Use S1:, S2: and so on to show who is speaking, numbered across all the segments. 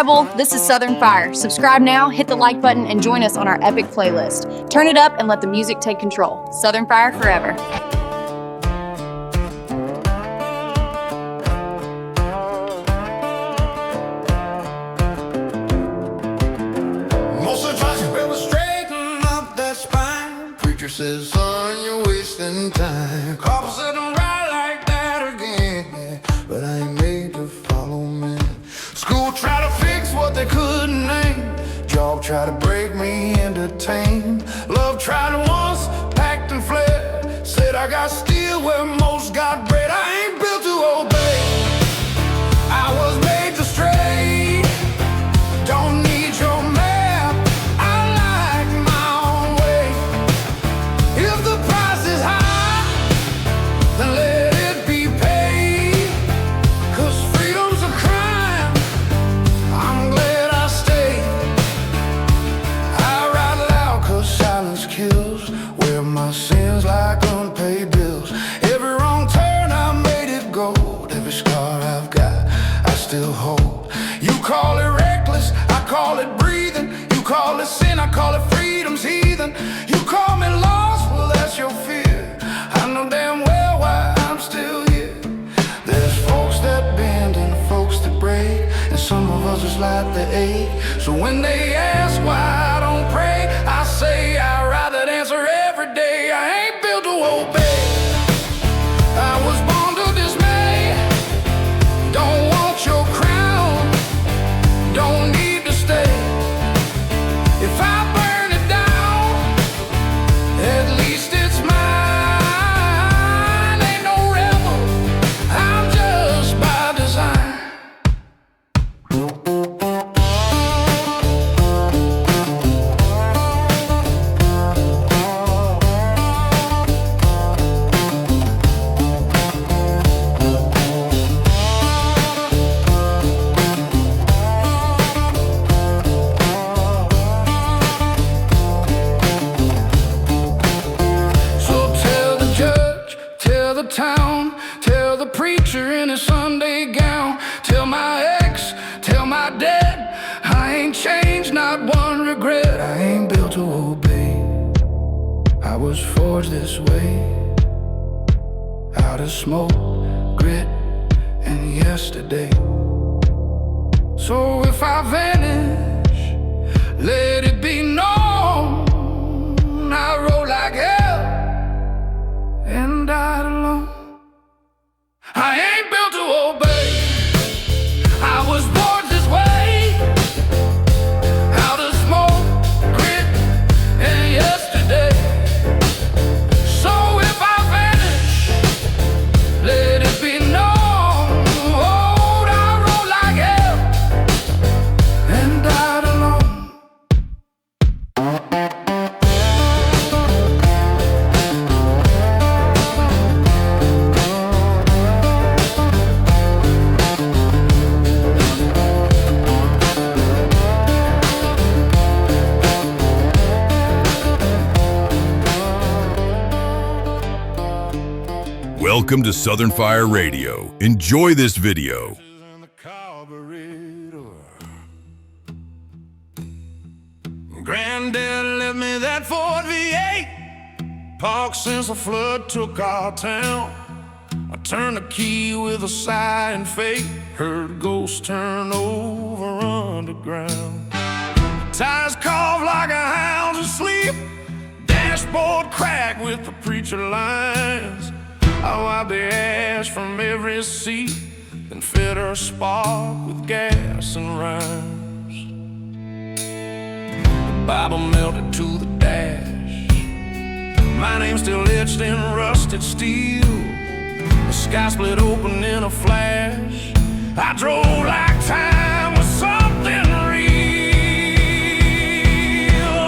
S1: Revival. This is Southern Fire. Subscribe now, hit the like button, and join us on our epic playlist. Turn it up and let the music take control. Southern Fire forever.
S2: Most advice you better straighten up that spine. Preacher says, son, you're wasting time. Couple said don't ride like that again, but I ain't made to follow me. School tried to fix what they couldn't name. Job tried to break me into tame. Love tried once, packed and fled. Said I got steel where most got bread. I ain't built to obey. I was made to stray. Don't need your map. I like my own way. If the price is high, then let it be paid. 'Cause freedom's a crime. I'm glad I stayed. I ride loud 'cause silence kills. Wear my sins like unpaid bills. Every wrong turn I made it gold. Every scar I've got I still hold. You call it reckless, I call it breathing. You call it sin, I call it freedom's heathen. You call me lost, well that's your fear. I know damn well why I'm still here. There's folks that bend and folks that break, and some of us just like the ache. So when they ask why I don't pray, I say I rather answer every day. I ain't built to obey. I was born to dismay. Don't want your crown, don't need to stay. If I burn it down, at least it's mine. Ain't no rebel, I'm just by design. So tell the judge, tell the town, tell the preacher in his Sunday gown, tell my ex, tell my dad, I ain't changed, not one regret. I ain't built to obey. I was forged this way, out of smoke, grit, and yesterday. So if I vanish, let it be known I rode like hell and died alone. I ain't built to obey. I was born this way, out of smoke, grit, and yesterday. So if I vanish, let it be known, oh, I rode like hell and died alone.
S3: Welcome to Southern Fire Radio. Enjoy this video.
S2: In the Carburetor. Granddad left me that Ford V8, parked since the flood took our town. I turned the key with a sigh and faith, heard ghosts turn over underground. Tires cough like a hound asleep, dashboard cracked with the preacher lines. I wiped the ash from every seat, then fed her spark with gas and rhymes. The Bible melted to the dash, my name still etched in rusted steel. The sky split open in a flash. I drove like time was something real.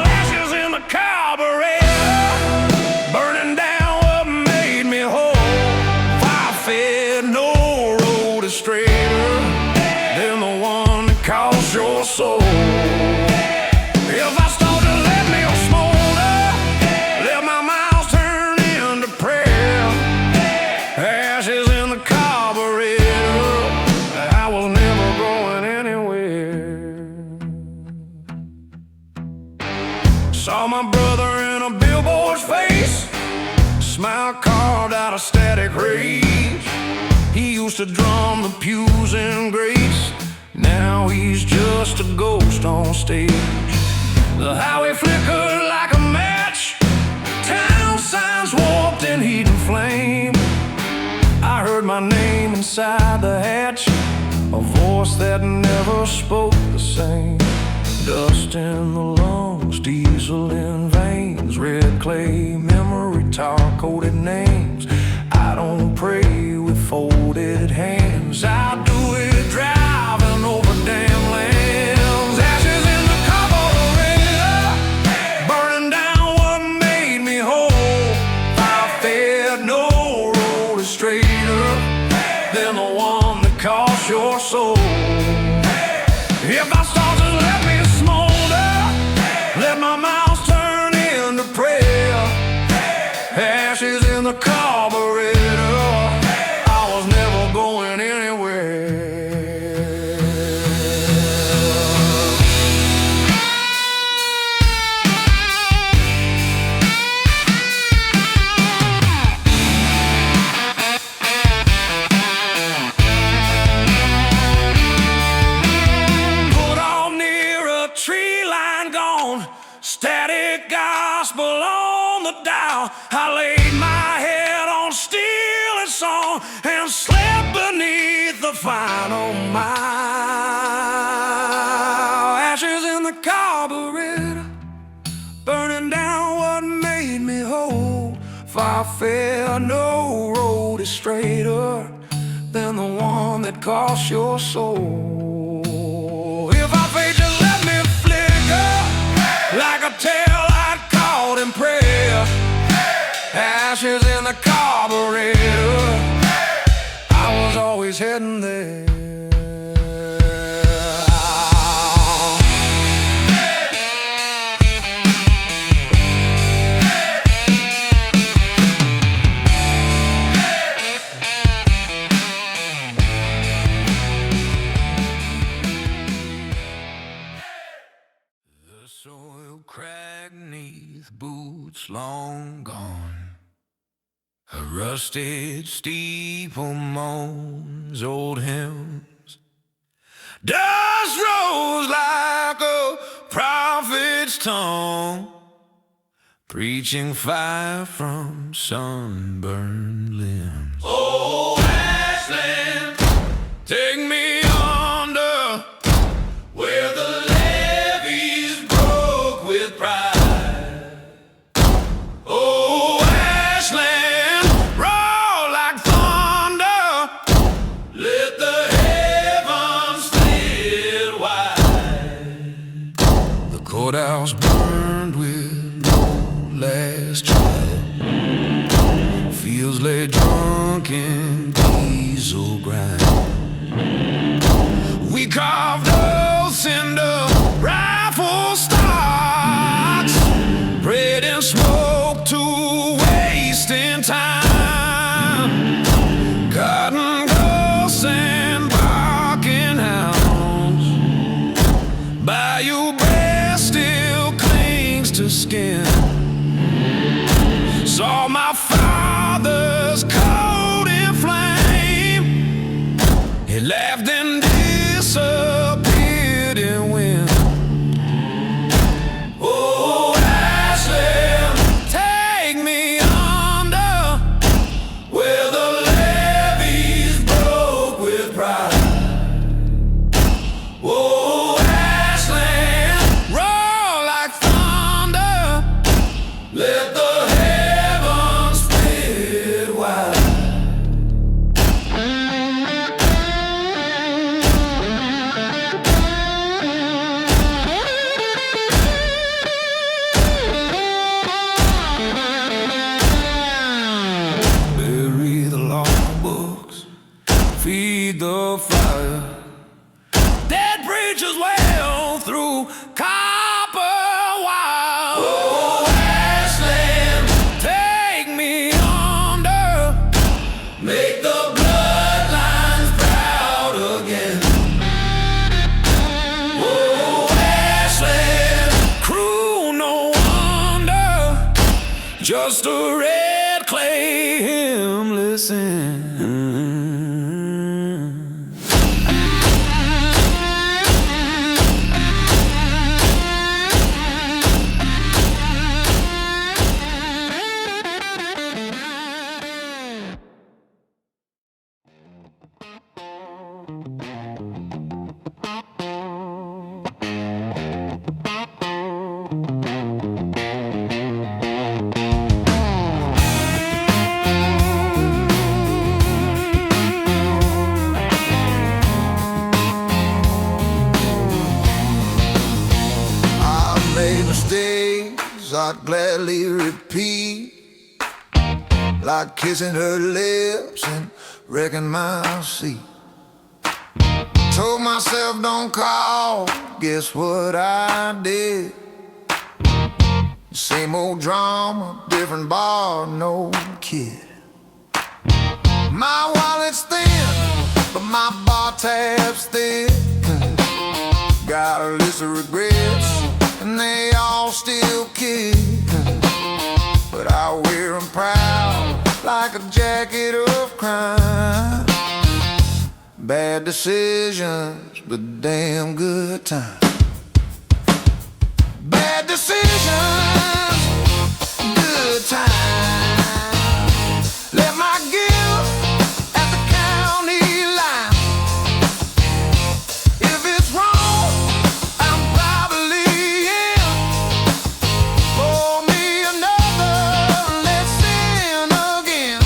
S2: Ashes in the carburetor, burning down what made me whole. Fire fed, no road is straighter than the one that caused your soul. If I start to let me smolder, let my mouth turn into prayer. Ashes in the carburetor, I was never going anywhere. Saw my brother in a billboard's face, smile carved out of static rage. He used to drum the pews in grace, now he's just a ghost on stage. The highway flickered like a match, town signs warped in heat and flame. I heard my name inside the hatch, a voice that never spoke the same. Dust in the lungs, diesel in veins, red clay memory, tar-coated names. I don't pray with folded hands, I do it driving over damn lands. Ashes in the carburetor, burning down what made me whole. Fire-fed, no road is straighter than the one that cost your soul. If I start to let me smolder, let my mouth turn into prayer. Ashes in the carburetor, I was never going anywhere. Put on near a tree line gone, static gospel on the dial. I laid my head on steel and song and slept beneath the final mile. Ashes in the carburetor, burning down what made me whole. Fire fair, no road is straighter than the one that cost your soul. If I fade, just let me flicker like a tail light caught in prayer. Ashes in the carburetor, I was always heading there. The soil cracked neath boots long gone. A rusted steeple moans old hymns. Dust rose like a prophet's tongue, preaching fire from sunburned limbs. Oh, Ashland, take me under where the levees broke with pride. Oh, Ashland, roar like thunder, let the heavens split wide. The courthouse burned with no last child, fields lay drunk in diesel grind. We carved oaths into rifle stocks, prayed in smoke to wasting time. Cotton ghosts and barking hounds, bayou breast still clings to skin. Saw my father's coat in flame, he laughed and disappeared in wind. Oh, Ashland, take me under where the levees broke with pride. Oh, Ashland, roar like thunder, let the heavens split wide. Bury the law books, feed the fire. Dead preachers wail through copper wire. Oh, Ashland, take me under, make the bloodlines proud again. Oh, Ashland, crew no one just a red clay hymn, listen. I'd gladly repeat, like kissing her lips and wrecking my seat. Told myself don't call, guess what I did? Same old drama, different bar, no kid. My wallet's thin, but my bar tab's thick. Got a list of regrets, and they all still kick. But I wear them proud, like a jacket of crime. Bad decisions, but damn good time. Bad decisions, good time. Let my guilt at the county line. If it's wrong, I'm probably in. Pour me another, let's sin again.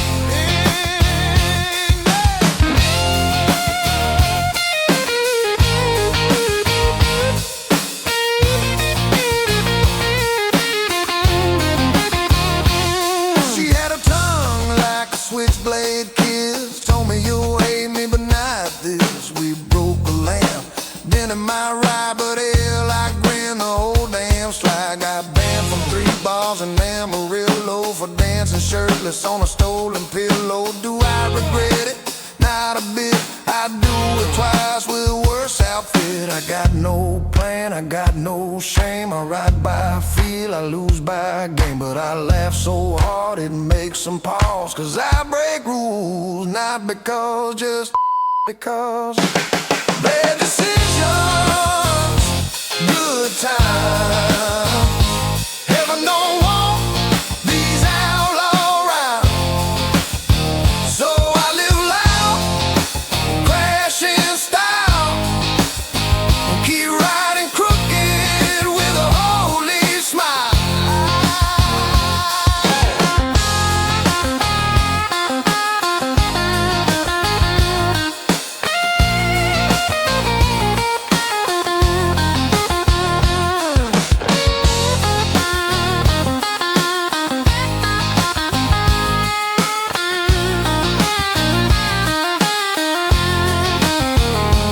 S2: She had a tongue like a switchblade kiss. Told me you'll hate me, but not this. We broke a lamb. Dinner might ride, but hell, I grin the whole damn slide. Got banned from 3 bars in Amarillo for dancing shirtless on a stolen pillow. Do I regret it? Not a bit. I do it twice with a worse outfit. I got no plan, I got no shame. I ride by feel, I lose by game. But I laugh so hard it makes them pause. Cause I break rules, not because, just because. Bad decisions, good time. Heaven don't want these outlaw rounds. So I live loud, crash in style, keep riding crooked with a holy smile.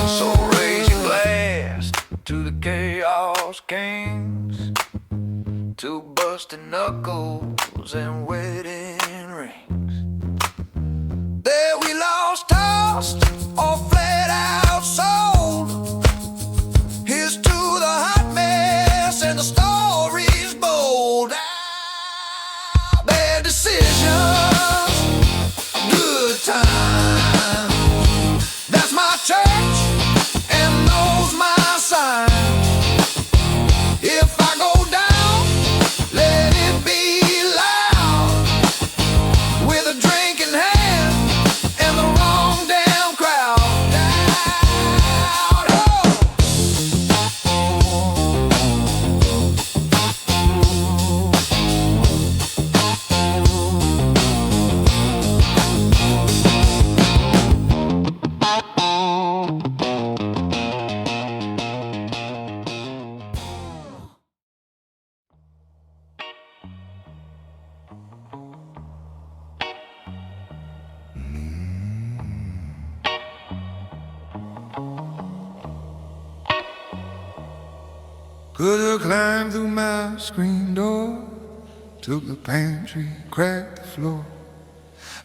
S2: So raise your glass to the chaos kings, to busted knuckles and wedding rings. There we lost, tossed, or flat out sold. Here's to the hot mess and the stories bold. Bad decisions, good time. That's my church and knows my sign. If I go down, let it be loud, with a drink in hand and the wrong damn crowd. Loud, oh. Could have climbed through my screen door, took the pantry, cracked the floor.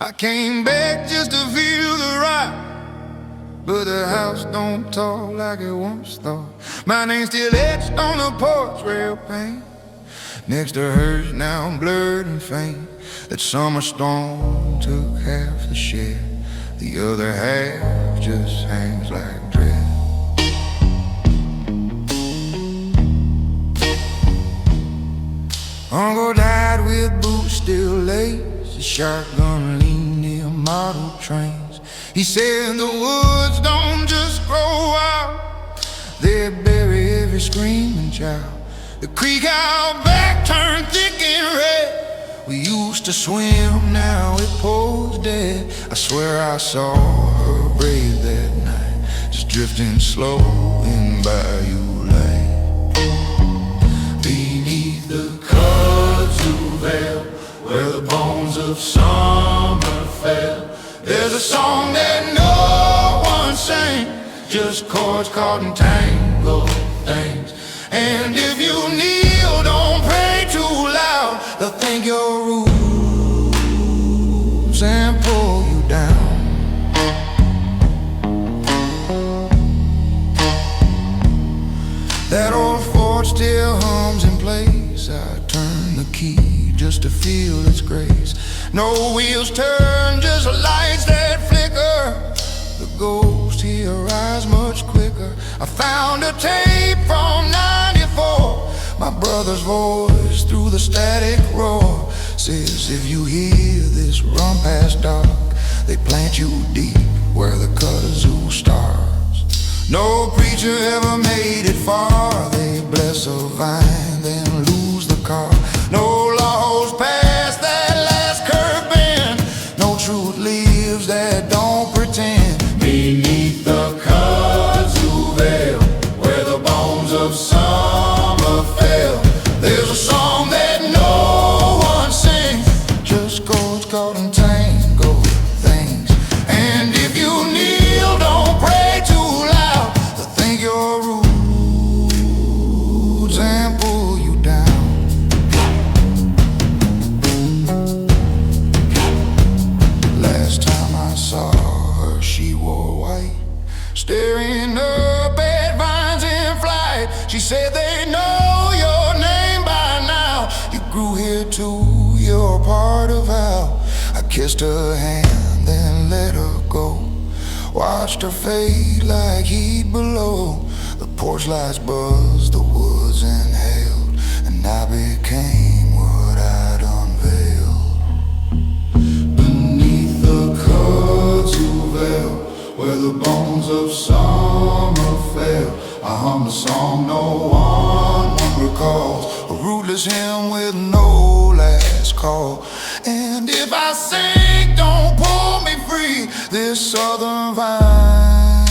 S2: I came back just to feel the rock, but the house don't talk like it once thought. My name's still etched on the porch rail pane. next to hers, now blurred and faint. That summer storm took half the share, the other half just hangs like dread. Uncle died with boots still laced, a shotgun leaned near model trains. He said the woods don't just grow out, they bury every screaming child. The creek out back turned thick and red. We used to swim, now it pours dead. I swear I saw her brave that night, just drifting slow in Bayou Lake. Beneath the Kudzu veil, where the bones of summer fell, there's a song that no one sang, just chords caught in tangled things. And if you kneel, don't pray too loud, they'll think you're rude and pull you down. That old fort still hums in place. I turn the key just to feel its grace. No wheels turn, just lights that flicker. The ghost here rise much quicker. I found a tape from '94. My brother's voice through the static roar says, if you hear this run past dark, they plant you deep where the Kudzu starts. No preacher ever made it far. They bless a vine, then lose the car. No laws past that last curve bend. No truth lives that don't pretend. Beneath the Kudzu veil, where the bones of summer fell, there's a song that no one sings, just chords caught in tangled things. And if you kneel, don't pray too loud, they'll think you're rude and pull you down. Last time I saw her, she wore white, staring up at vines in flight. She said they know your name by now. You grew here too, you're part of how. I kissed her hand, then let her go. Watched her fade like heat below. The porch lights buzzed, the woods inhaled, and I became what I'd unveiled. Beneath the Kudzu veil, where the bones of summer fell, I hum a song no one recalls, a rootless hymn with no last call. And if I sink, don't pull me free. This southern vine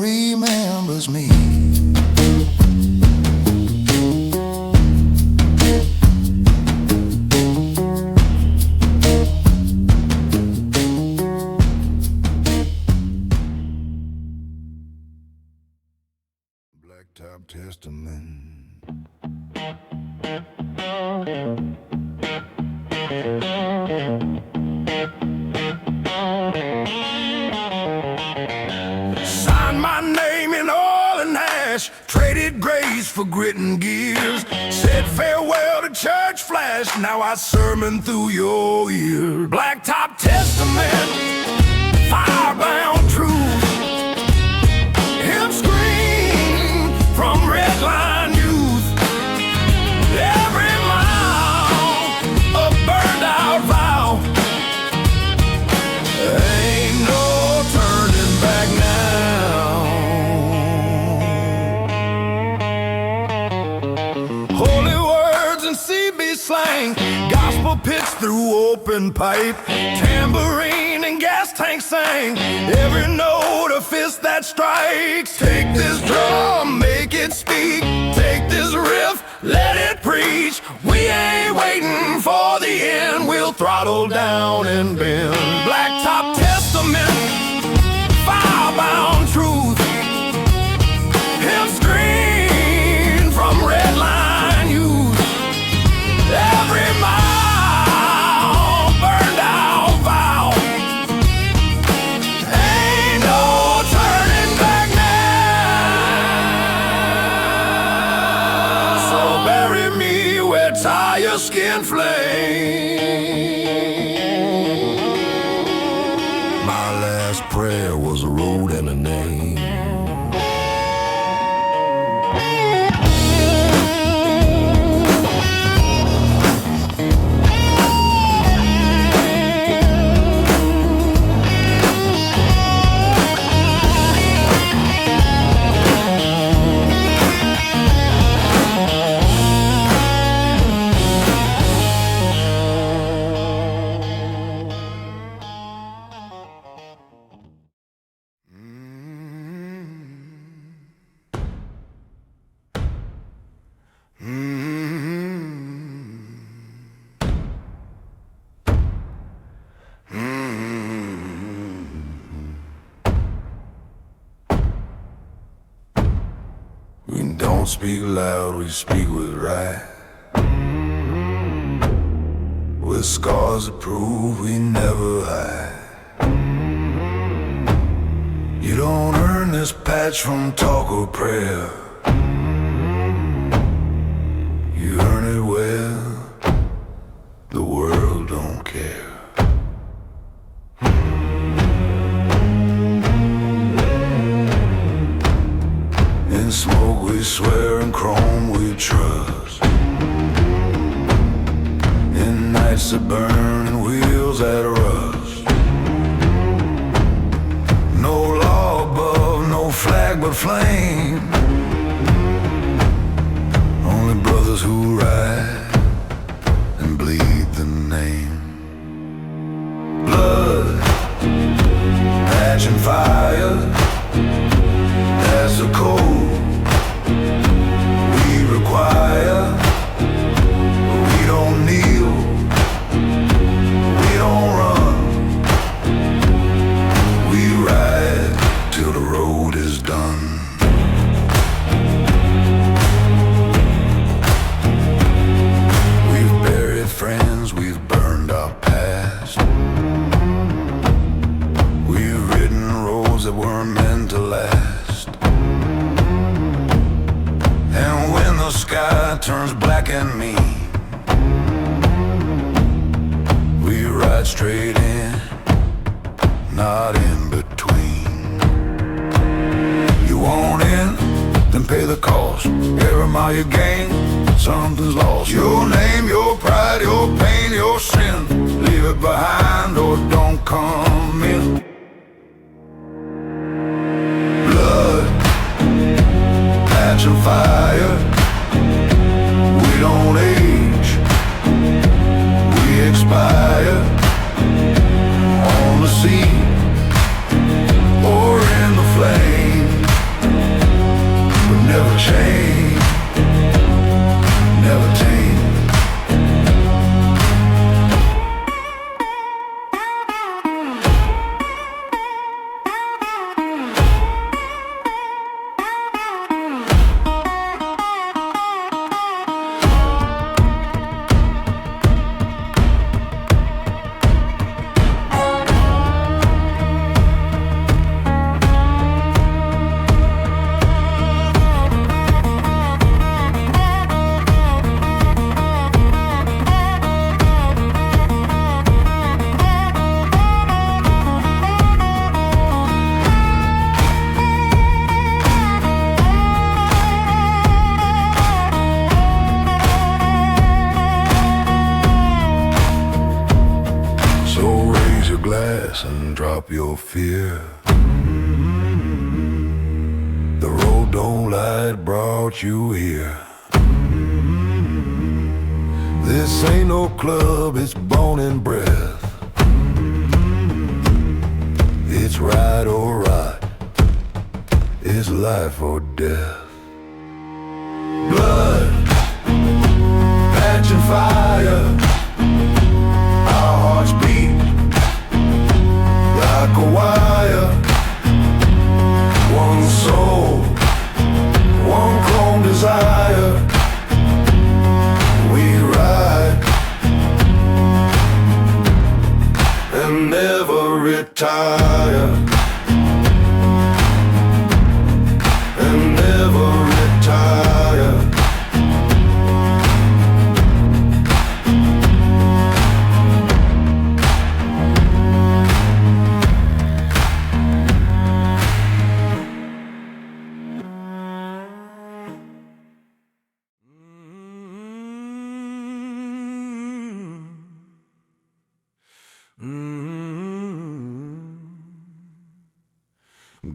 S2: remembers me. Blacktop Testament. Signed my name in oil and ash, traded grace for grit and gears, said farewell to church flash, now I sermon through your ear. Blacktop Testament, firebound truth, him scream from redline youth. Every mile a burned out vow, ain't no turning back now. Holy words and CB slang, gospel pitched through open pipe, tambourine and gas tank sang, every note a fist that strikes. Take this drum, make it speak, take this riff, let it preach. We ain't waiting for the end, we'll throttle down and bend. Blacktop Testament, firebound truth, him scream from redline youth. Every mile burned out vow, ain't no turning back now. So bury me their skin flame. My last prayer was a road and a name. We don't speak loud, we speak with right. With scars that prove we never hide. You don't earn this patch from talk or prayer. You earn it well, the world don't care. In smoke we swear, in chrome we trust. In nights that burn and wheels that rust. No law above, no flag but flame. Only brothers who ride and bleed the name. Blood, ash and fire, that's the code we require. We don't kneel, we don't run. We ride till the road is done. We've buried friends, we've burned our past. We've ridden roads that weren't meant to last. And when the sky turns black and mean, we ride straight in, not in between. You want in, then pay the cost. Every mile you gain, something's lost. Your name, your pride, your pain, your sin. Leave it behind or don't come in. Blood, patch and fire. We don't age, we expire. On the sea or in the flame, but never change, never tame. And drop your fear. The road don't lie, it brought you here. This ain't no club, it's bone and breath. It's right or right, it's life or death. Blood, patch and fire, our hearts beat like a wire. One soul, one chrome desire. We ride and never retire. And never retire.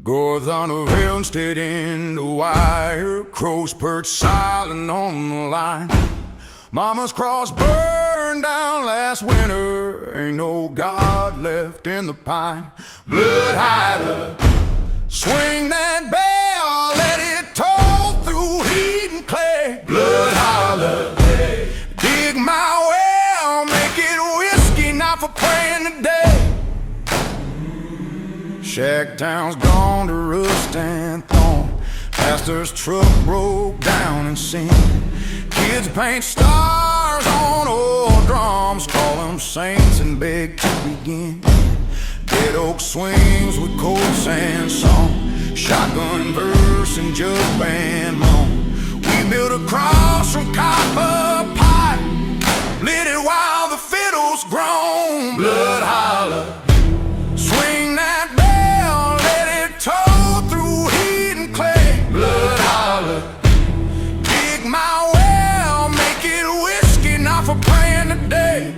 S2: Goes on a rail instead in the wire. Crows perch silent on the line. Mama's cross burned down last winter. Ain't no God left in the pine. Bloodholler, swing that bell, let it toll through heat and clay. Bloodholler, dig my well, make it whiskey, not for praying today. Shacktown's gone to rust and thorn. Pastor's truck broke down and sin. Kids paint stars on old drums, call them saints and beg to begin. Dead oak swings with cold sand song, shotgun verse and jug band moan. We built a cross from copper pipe, lit it while the fiddles groan. Bloodholler, swing that bell, let it toll through heat and clay. Bloodholler, dig my well, make it whiskey, not for praying today.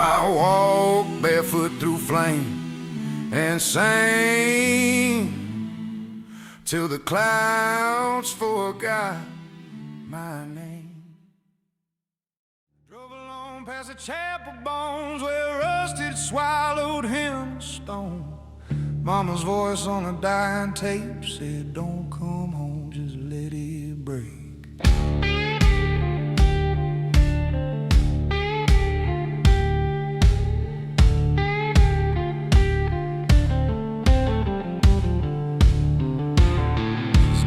S2: I walk barefoot through flame and sang till the clouds forgot my name. Drove along past the chapel bones where rusted swallowed him stone. Mama's voice on a dying tape said, don't come home, just let it break.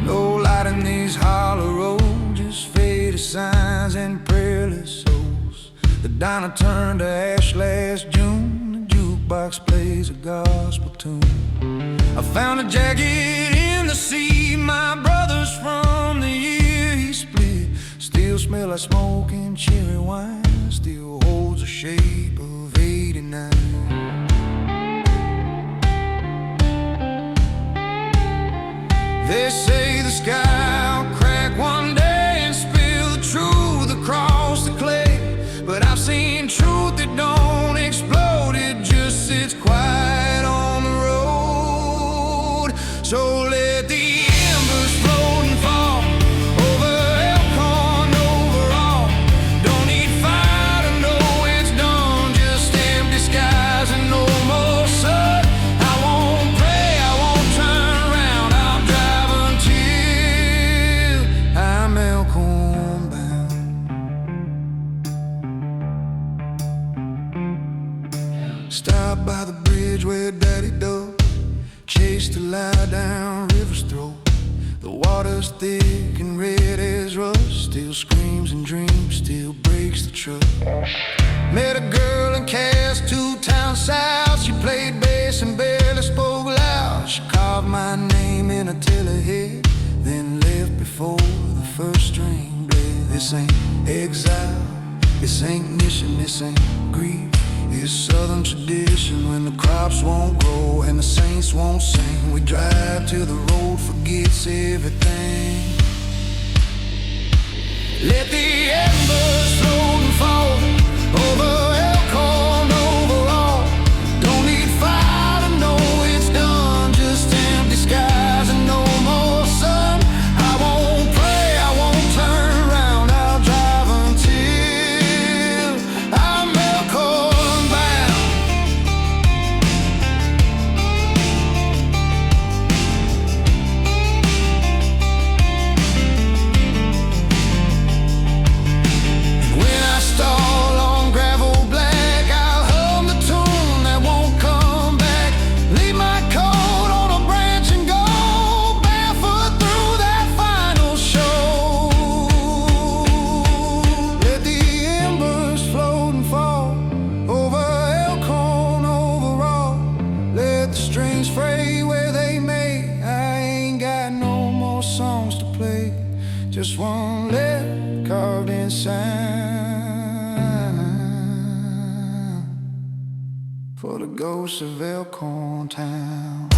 S2: No light in these hollow roads, just faded signs and prayerless souls. The diner turned to ash last June. The jukebox plays a gospel tune. I found a jacket in the sea, my brother's from the year he split. Still smell like smoking cherry wine, still holds the shape of 89. They say the sky will crack one day and spill the truth across the clay. But I've seen truth that don't explode, it just sits quiet on the road. So let the embers float and fall over Elkhorn overall. Don't need fire to know it's done, just empty skies and no more sun. I won't pray, I won't turn around, I'll drive until I'm Elkhorn bound. Stop by the bridge where Daddy dug, chase to lie down river's throat. The water's thick and red as rust, still screams and dreams, still breaks the truck. Met a girl in Cass, 2 towns south. She played bass and barely spoke loud. She carved my name in a tiller head, then left before the first string bled. This ain't exile, this ain't mission, this ain't grief. It's southern tradition when the crops won't grow and the saints won't sing. We drive till the road forgets everything. Let the embers float and fall over Elkhorn overall. Don't need fire to know it's done, just empty skies and no more sun. I won't pray, I won't turn around, I'll drive until I'm Elkhorn bound. When I stall on gravel black, I'll hum the tune that won't come back. Leave my coat on a branch and go barefoot through that final show. Let the embers float and fall over Elkhorn overall. Let the strings fray where they may. I ain't got no more songs to play, just one letter carved in sand for the ghosts of Elkhorn town.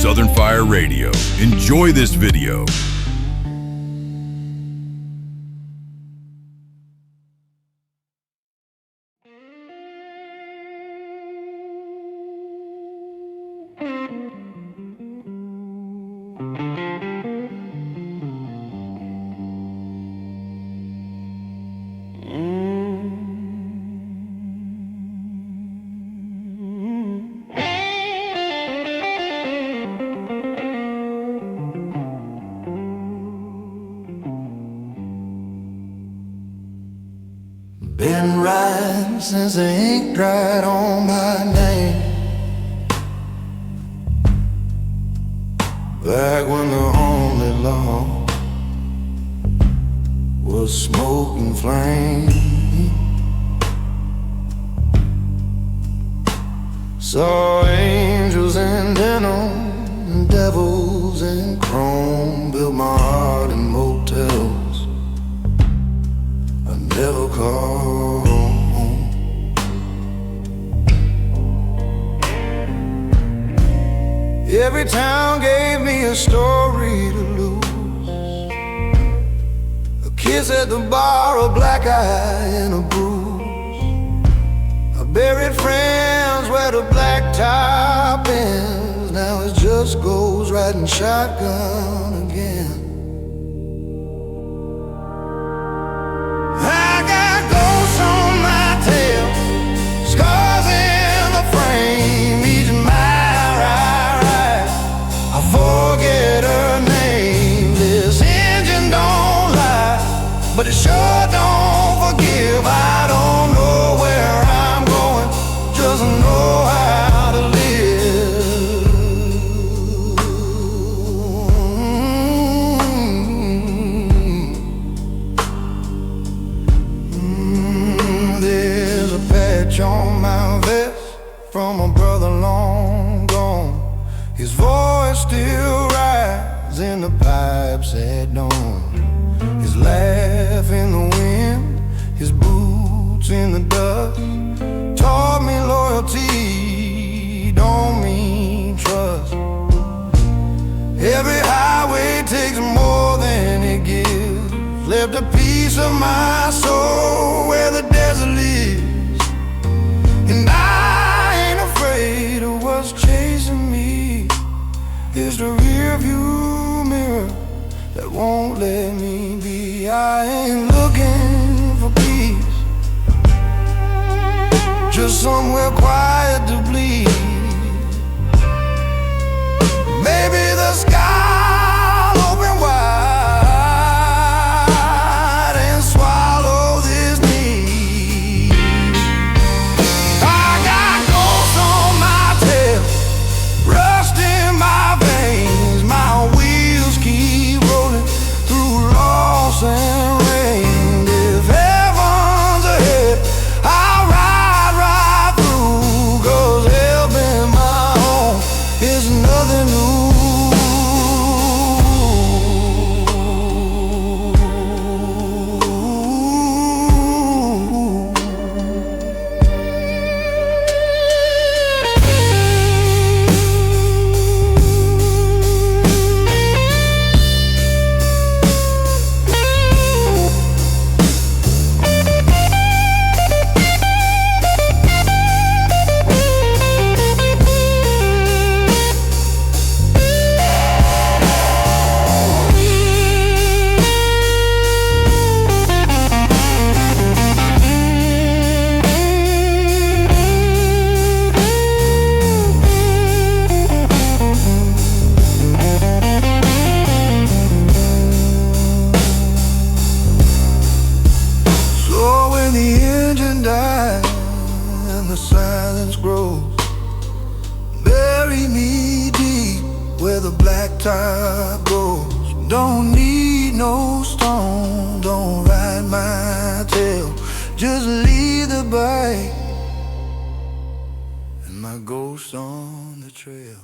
S3: Southern Fire Radio. Enjoy this video.
S2: Been riding since the ink dried on my name. Back when the only law was smoke and flame. Saw angels in denim and devils in chrome. Built my heart in motels I never called home. Every town gave me a story to lose. A kiss at the bar, a black eye and a bruise. I buried friends where the blacktop ends. Now it just goes riding shotgun again. I got ghosts on my tail, scars in the frame. Each mile I ride, I forget her name. This engine don't lie, but it sure don't forgive. I don't know where I'm going, just know how to live. There's a patch on my vest from a brother long gone. His voice still rises in the pipes at dawn. His laugh in the wind, his boots in the dust, taught me loyalty don't mean trust. Every highway takes more than it gives. Left a piece of my soul where the desert lives. And I ain't afraid of what's chasing me. It's the rear view mirror that won't let me be. I ain't looking for peace, just somewhere quiet to bleed. Maybe the sky'll open wide and swallow this need. I got ghosts on my tail, rust in my veins. My wheels keep rolling through loss and rain. If heaven's ahead, I'll ride right through, 'cause hell been my home, it's nothing new. So when the engine dies and the silence grows, bury me deep where the blacktop goes. Don't need no stone, don't ride my tail, just leave the bike and my ghost on the trail.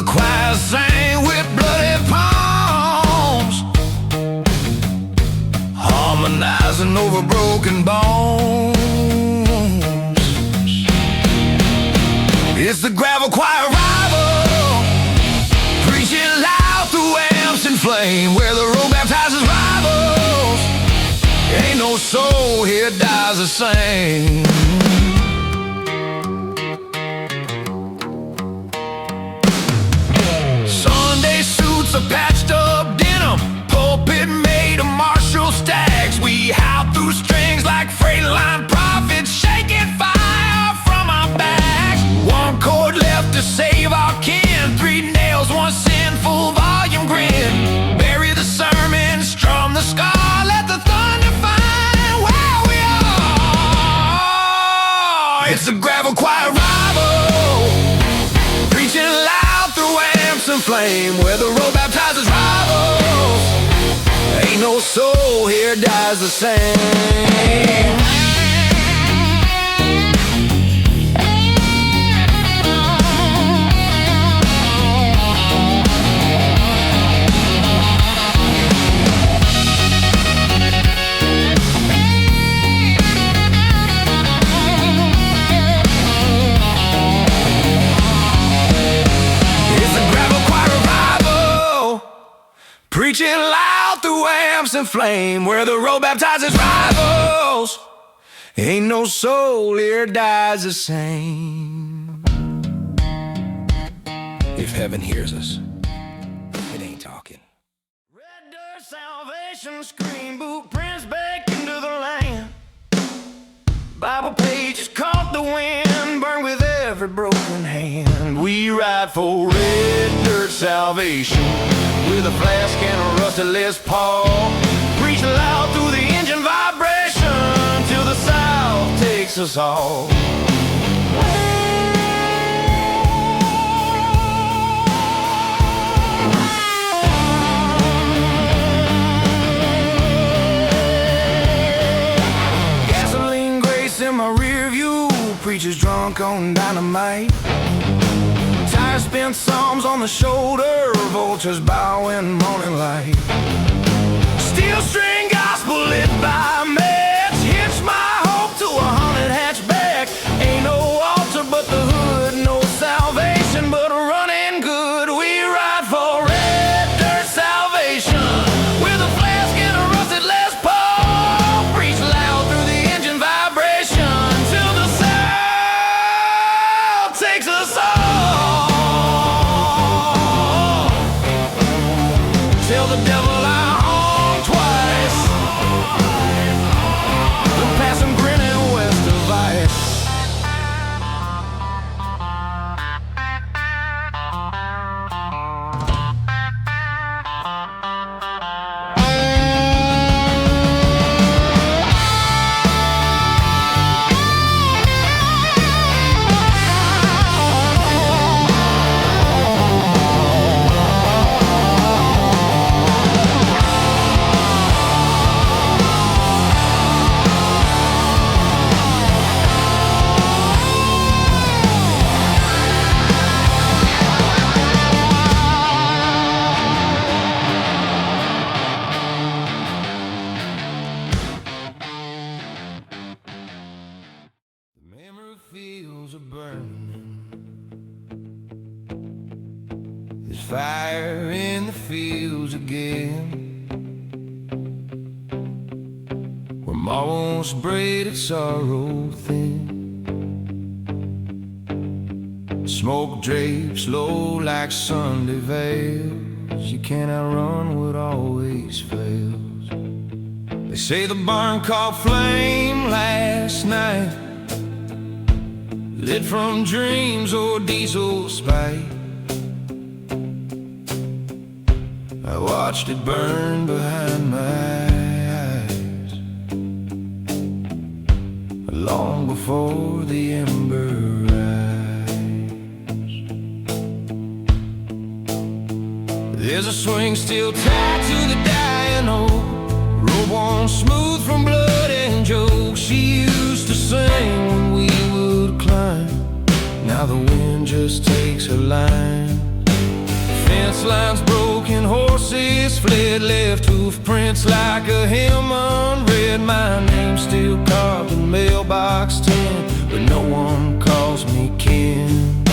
S2: the choir sang with bloody palms, harmonizing over broken bones. It's the gravel choir rival, preaching loud through amps and flame, where the road baptizes rivals. Ain't no soul here dies the same. Sunday suits are patched up denim, pulpit made of Marshall stacks. We howl through strings like freight line prophets, shaking fire from our backs. One chord left to save our kin, 3 nails, 1 sinful volume grin. Bury the sermon, strum the scar, let the thunder find where we are. It's the gravel choir rival, preaching loud through amps and flame, where the road baptizes rivals. Ain't no soul here dies the same. Preaching loud through amps and flame, where the road baptizes rivals. Ain't no soul here dies the same. If heaven hears us, it ain't talking. Red dirt salvation, screen boot prints baked into the land. Bible pages caught the wind, burned with every broken hand. We ride for red dirt salvation, with a flask and a rusty Les Paul, preach loud through the engine vibration, till the South takes us all. Gasoline grace in my rear view, preachers drunk on dynamite. Tires spent psalms on the shoulder, vultures bowing morning light. Steel string gospel lit by match, hitch my hope to a haunted hatchback. Ain't no altar but the hood, no salvation but a running good. We ride for red dirt salvation, with a flask and a rusted Les Paul, preach loud through the engine vibration, till the South takes us all. Tell the devil I hung twice, then pass him grinning west of Vice. Fields are burning, there's fire in the fields again, where moss once braided sorrow thin. Smoke drapes low like Sunday veils, you can't outrun what always fails. They say the barn caught flame last night, lit from dreams or diesel spite. I watched it burn behind my eyes, long before the ember rise. There's a swing still tied to the dying oak, rope worn smooth from blood and joke. She used to sing when we would climb, now the wind just takes her line. Fence lines broken, horses fled, left hoof prints like a hymn unread. My name still carved in mailbox 10, but no one calls me kin.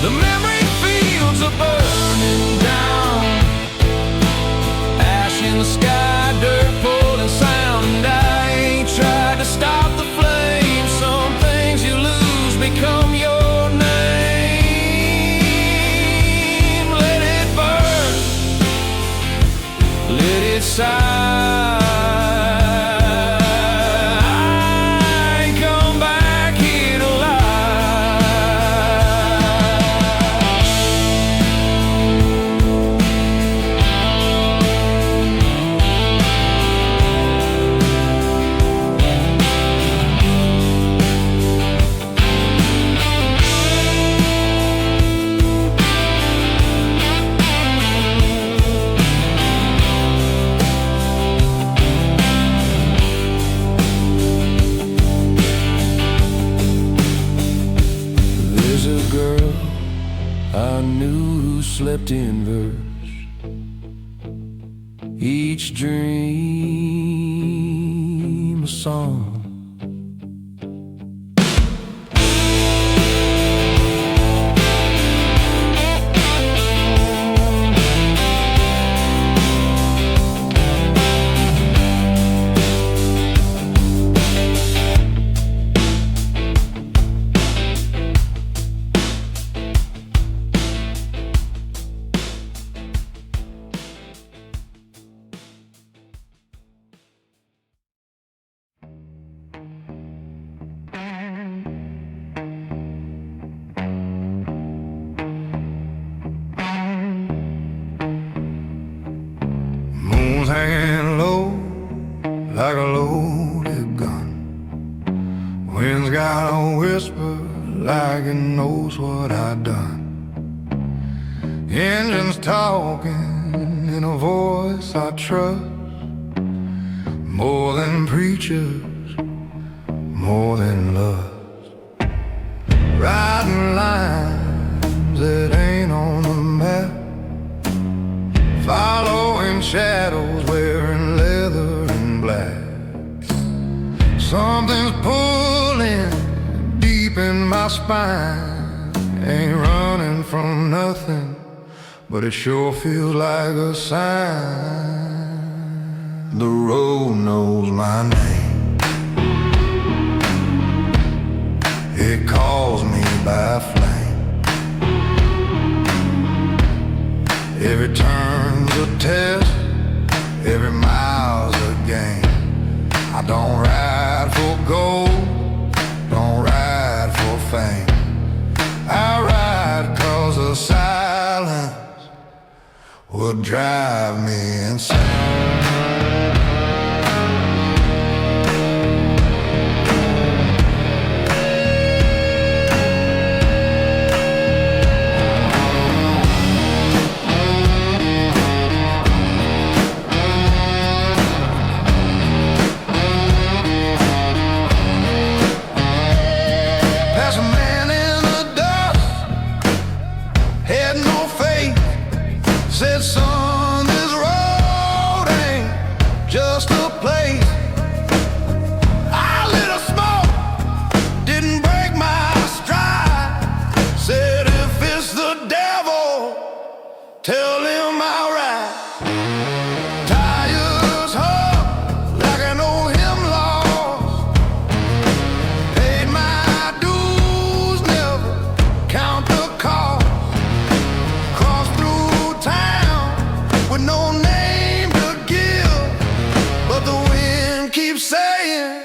S2: The memory fields are burning down, ash in the sky, dirt pulling sound. And I ain't tried to stop the flame. Some things you lose become your name. Let it burn, let it sigh. Slept in verse, each dream a song. Hanging low like a loaded gun. Wind's got a whisper like it knows what I've done. Engines talking in a voice I trust, more than preachers, more than lust. Writing lines that ain't on the map, following shadows wearing leather and black. Something's pulling deep in my spine. Ain't running from nothing, but it sure feels like a sign. The road knows my name, it calls me by flame. Every turn's a test, every mile's a game. I don't ride for gold, don't ride for fame. I ride 'cause the silence would drive me insane. Said, son, this road ain't just a place. I lit a smoke, didn't break my stride. Said, if it's the devil, tell him I'll ride. Tires hung like an old hymn lost. Paid my dues, never count the cost. With no name to give, but the wind keeps saying,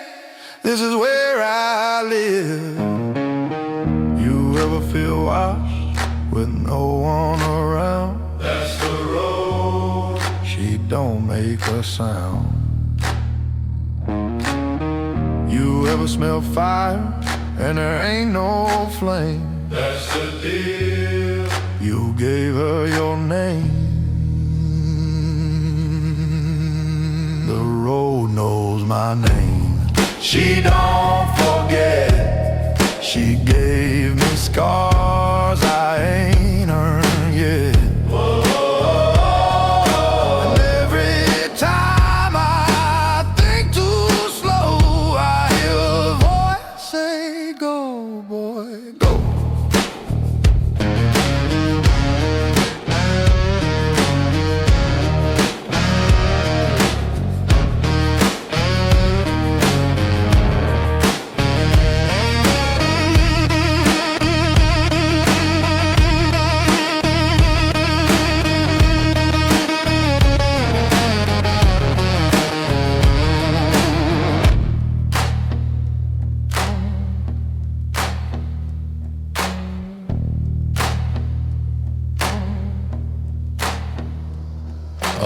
S2: this is where I live. You ever feel washed with no one around? That's the road. She don't make a sound. You ever smell fire and there ain't no flame? That's the deal. You gave her your name. The road knows my name. She don't forget. She gave me scars I ain't earned.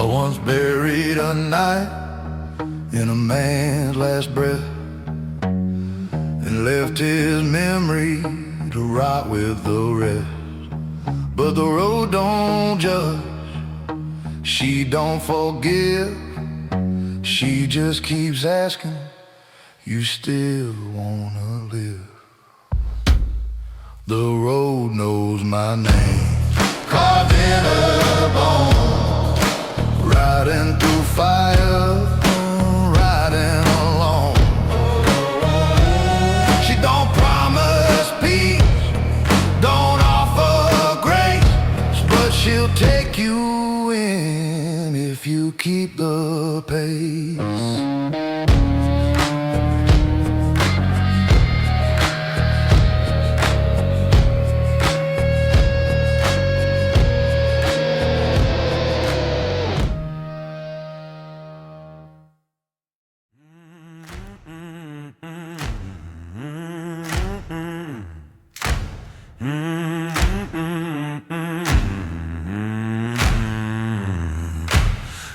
S2: once buried a night in a man's last breath and left his memory to rot with the rest. But the road don't judge, she don't forgive. She just keeps asking, you still wanna live? The road knows my name, carved in her bone, riding through fire, riding alone. She don't promise peace, don't offer grace, but she'll take you in if you keep the pace.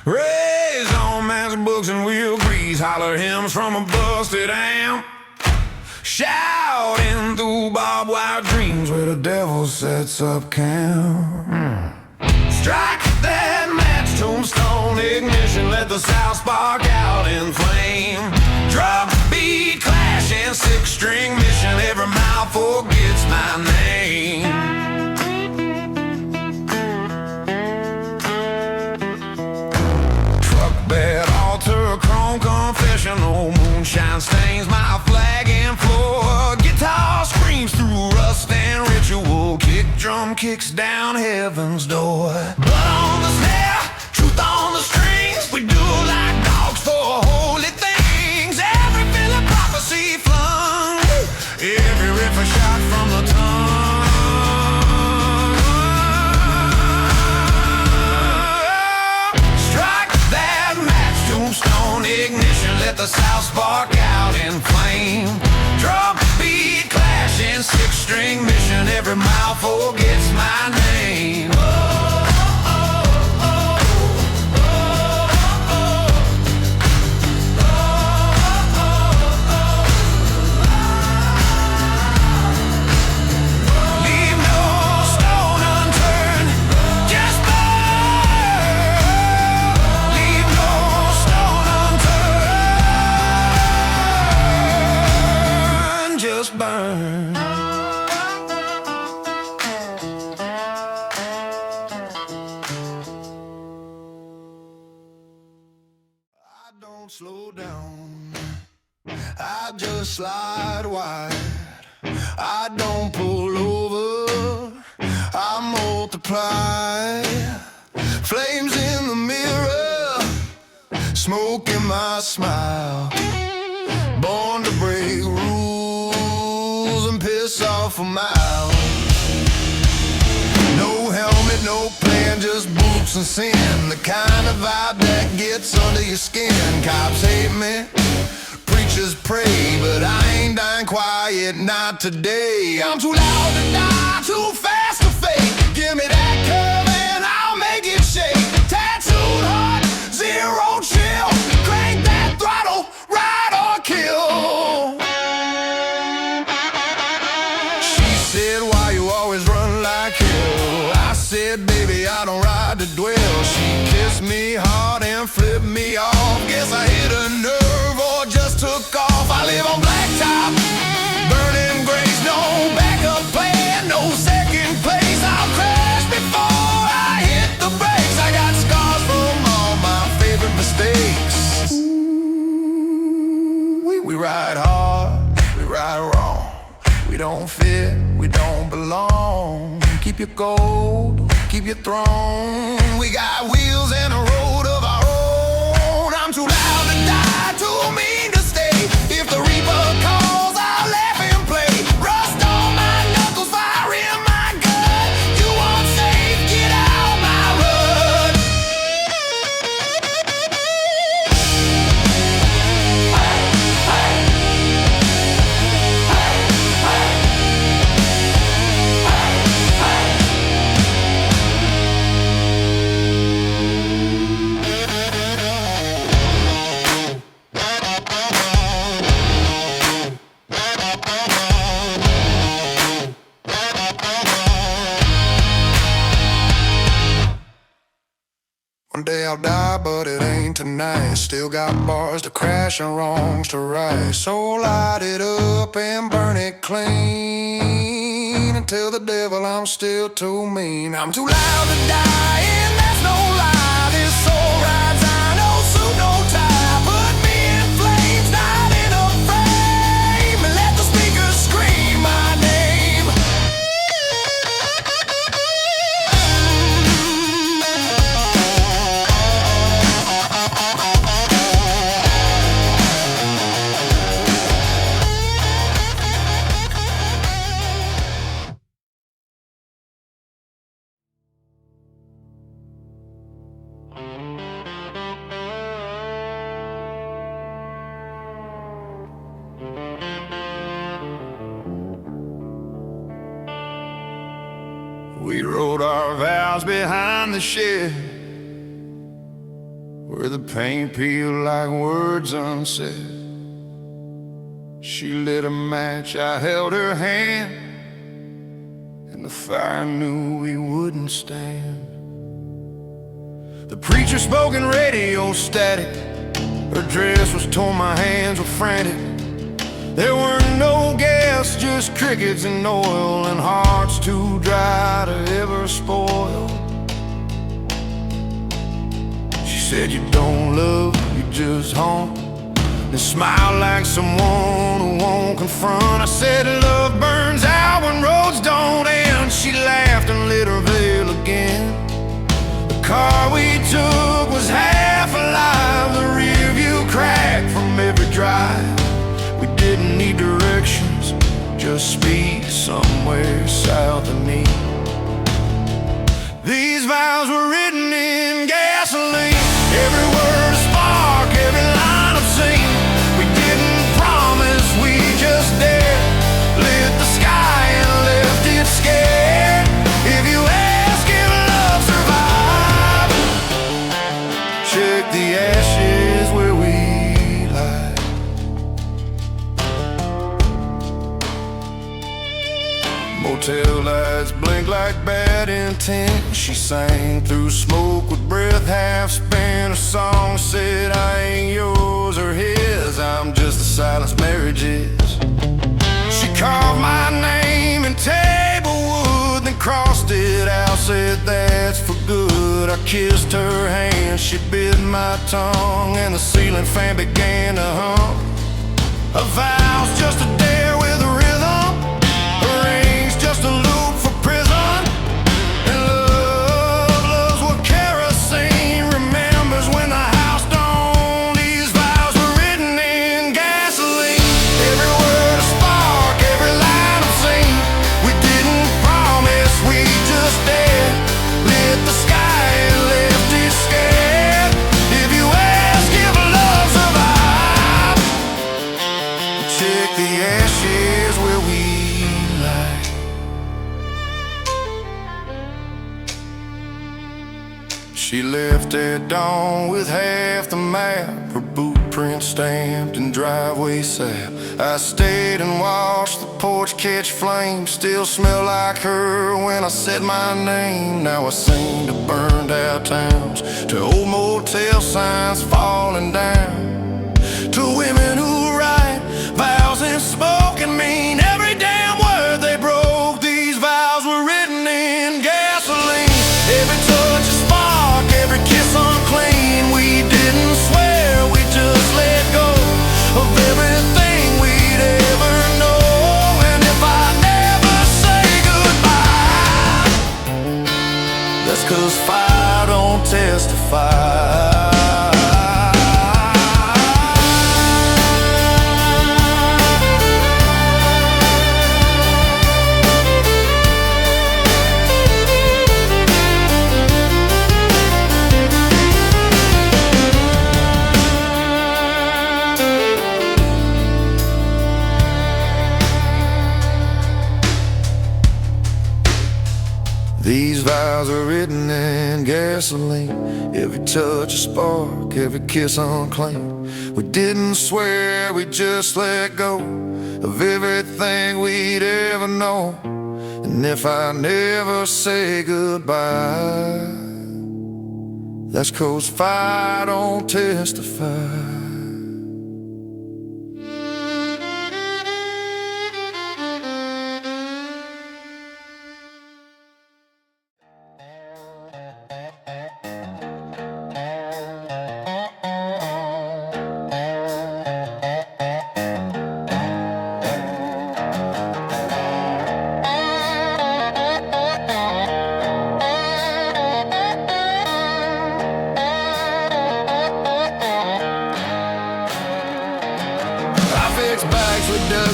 S4: Raised on massive books and wheel grease, holler hymns from a busted amp, shouting through barbed wire dreams where the devil sets up camp. Strike that match, tombstone ignition, let the south spark out in flame. Drum beat clashing, six-string mission, every mouth forgets my name. Bed altar, chrome confessional, moonshine stains my flag and floor. Guitar screams through rust and ritual, kick drum kicks down heaven's door. Blood on the snare, truth on the strings, we do like dogs for holy things. Every fill of prophecy flung, every riff a shot from the tongue. Tombstone ignition, let the south spark out in flame. Drum beat clashing, six-string mission, every mouth forgets my name. Leave no stone unturned, just burn. Leave no stone unturned, just burn.
S2: I don't slow down, I just slide wide. I don't pull over, I multiply. Flames in the mirror, smoke in my smile. Born to break rules and piss off a mile. No helmet, no plan, just boots and sin. The kind of vibe that gets under your skin. Cops hate me, preachers pray, but I ain't dying quiet, not today. I'm too loud to die, too fast to fake. Give me that curve and I'll make it shake. Tattooed heart, zero chill. Crank that throttle, ride or kill. She said, why you always run like hell? I said, baby, I don't ride to dwell. She kissed me hard and flipped me off. Guess I hit a nerve or just took off. I live on Blacktop, burning grace. No backup plan, no second place. I'll crash before I hit the brakes. I got scars from all my favorite mistakes. Ooh, we ride hard, we ride wrong. We don't fit, we don't belong. Keep your gold, keep your throne. We got wheels and a road of our own. I'm too loud to die, too mean to stay. If the reaper calls, I'll laugh and play. Rust on my knuckles, fire in my gut. You aren't safe, get out my road. One day I'll die, but it ain't tonight. Still got bars to crash and wrongs to right. So light it up and burn it clean, and tell the devil I'm still too mean. I'm too loud to die, and that's no lie. This soul rides high, no suit, no tie. Put me in flames, not in a frame, and let the speakers scream my name.
S4: We wrote our vows behind the shed, where the paint peeled like words unsaid. She lit a match, I held her hand, and the fire knew we wouldn't stand. The preacher spoke in radio static, her dress was torn, my hands were frantic. There were no gas, just crickets and oil, and hearts too dry to ever spoil. She said, you don't love, you just haunt, and smile like someone who won't confront. I said, love burns out when roads don't end. She laughed and lit her veil again. The car we took was half alive, the rear view cracked from every drive. We didn't need directions, just speed somewhere south of me. These vows were written in gasoline, every word a spark, every line obscene. We didn't promise, we just dared, lit the sky and left it scared. If you ask if love survived, check the ashes where we lie. Motel lights blink like bad intent. She sang through smoke with breath half spent. Her song said, I ain't yours or his, I'm just the silence marriage is. She carved my name in table wood, then crossed it out, said that's for good. I kissed her hand, she bit my tongue, and the ceiling fan began to hum. A vow's just a dare with a rhythm, a ring's just a loop for prison. And love loves what kerosene remembers when the house don't. These vows were written in gasoline, every word a spark, every line obscene. We didn't promise, we just dared, lit the sky and left it scared. If you ask if love survived, check the ashes where we lie. She left at dawn with half the map, her boot print stamped and driveway sap. I stayed and watched the porch catch flame, still smell like her when I said my name. Now I sing to burned out towns, to old motel signs falling down, to women who write vows in spoken mean every damn word they broke. These vows were written in gasoline, every touch a spark, every kiss unclean. We didn't swear, we just let go of everything we'd ever know. And if I never say goodbye, that's 'cause fire don't testify. These vows are written in gasoline, every touch a spark, every kiss unclaimed. We didn't swear, we just let go of everything we'd ever known. And if I never say goodbye,
S2: That's 'cause fire don't testify.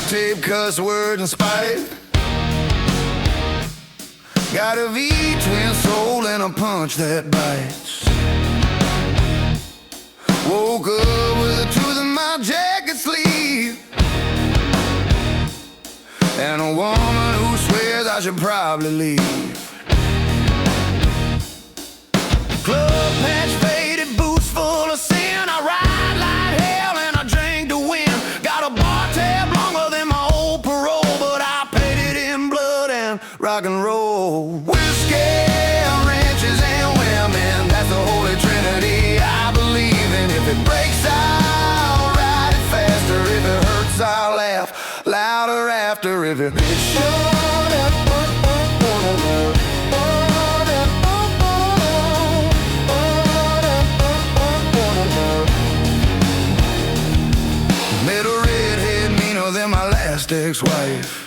S2: Tape, cuss words, and spite. Got a V-twin soul and a punch that bites. Woke up with the truth in my jacket sleeve, and a woman who swears I should probably leave. Club patch faded, boots full of sin. I ride like hell and I drink to win. Got a bar tab longer than my old parole, but I paid it in blood and rock and roll. Whiskey, ranches, and women, that's the holy trinity I believe in. If it breaks, I'll ride it faster. If it hurts, I'll laugh louder after. If it shut up, met a redhead meaner than my last ex-wife.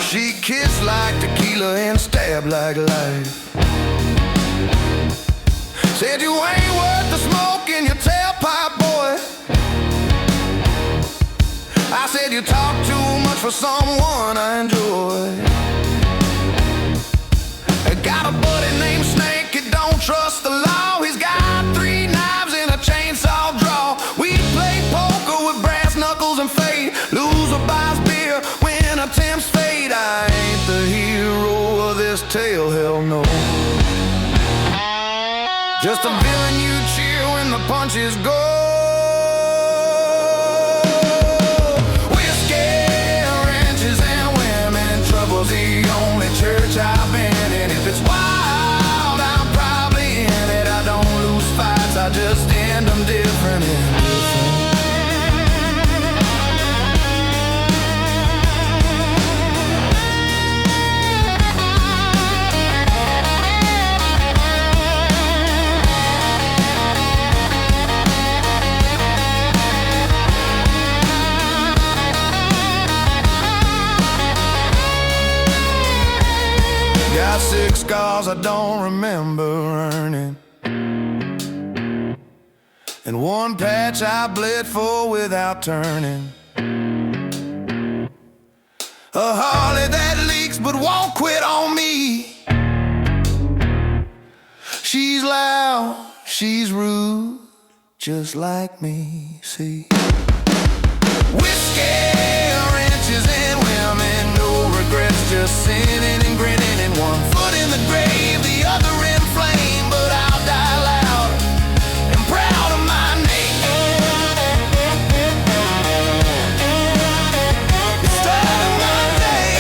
S2: She kissed like tequila and stabbed like life. Said you ain't worth the smoke in your tailpipe, boy. I said you talk too much for someone I enjoy. I got a buddy named Snake, he don't trust the law. He's got 3 knives and a chainsaw draw. We play poker with brass knuckles and fate. Loser buys beer, win attempts fade. I ain't the hero of this tale, hell no. Just a villain you cheer when the punches go. Whiskey, ranches, and women, trouble's the only church I've been in. If it's wild, I'm probably in it. I don't lose fights, I just end them different and different. Got 6 scars I don't remember earning, and 1 patch I bled for without turning. A Harley that leaks but won't quit on me. She's loud, she's rude, just like me, see. Whiskey, ranches, and women, no regrets, just sinning and grinning. And 1 foot in the grave, the other in flame, but I'll die loud and proud of my name. It started my day.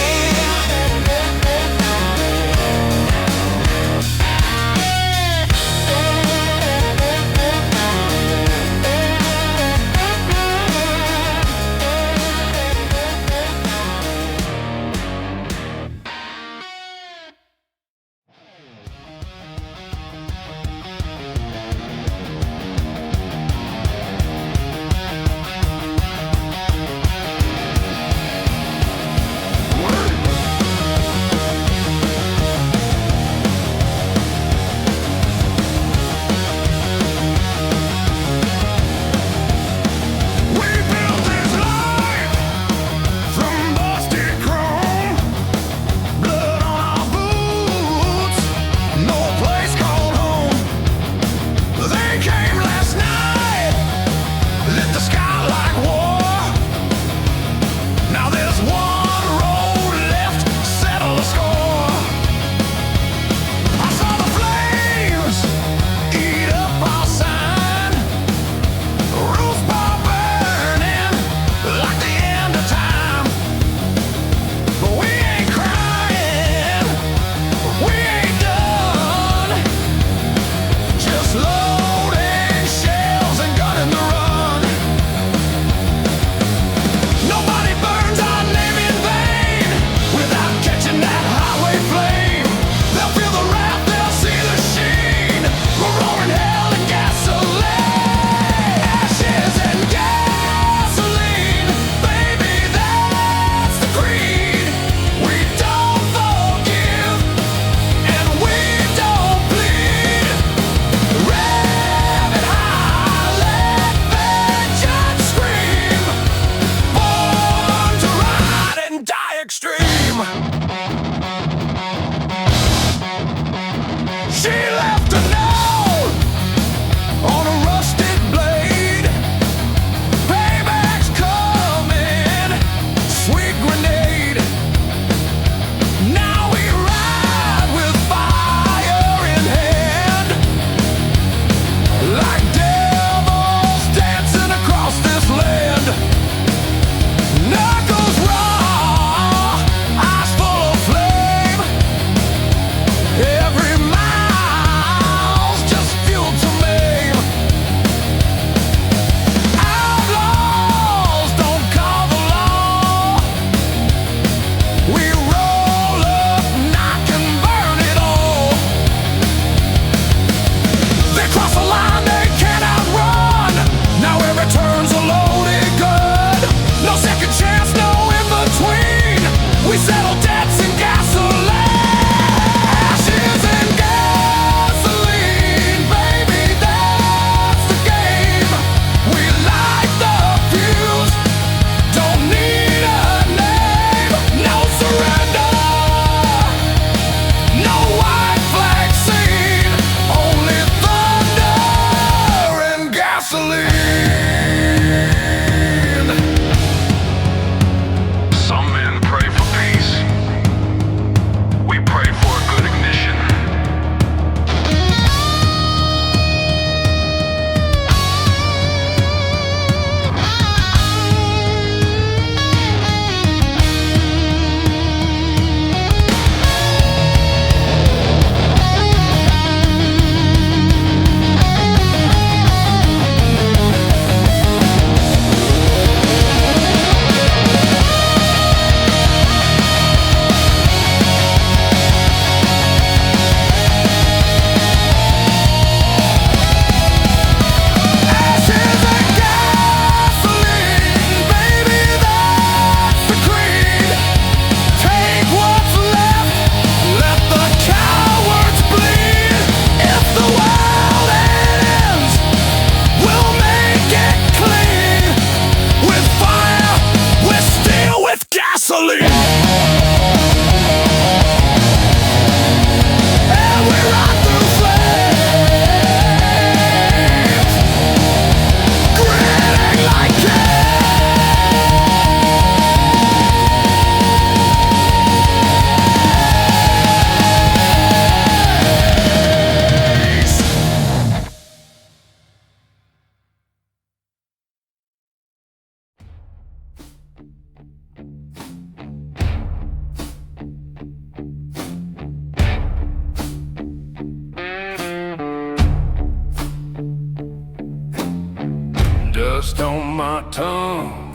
S2: dust on my tongue,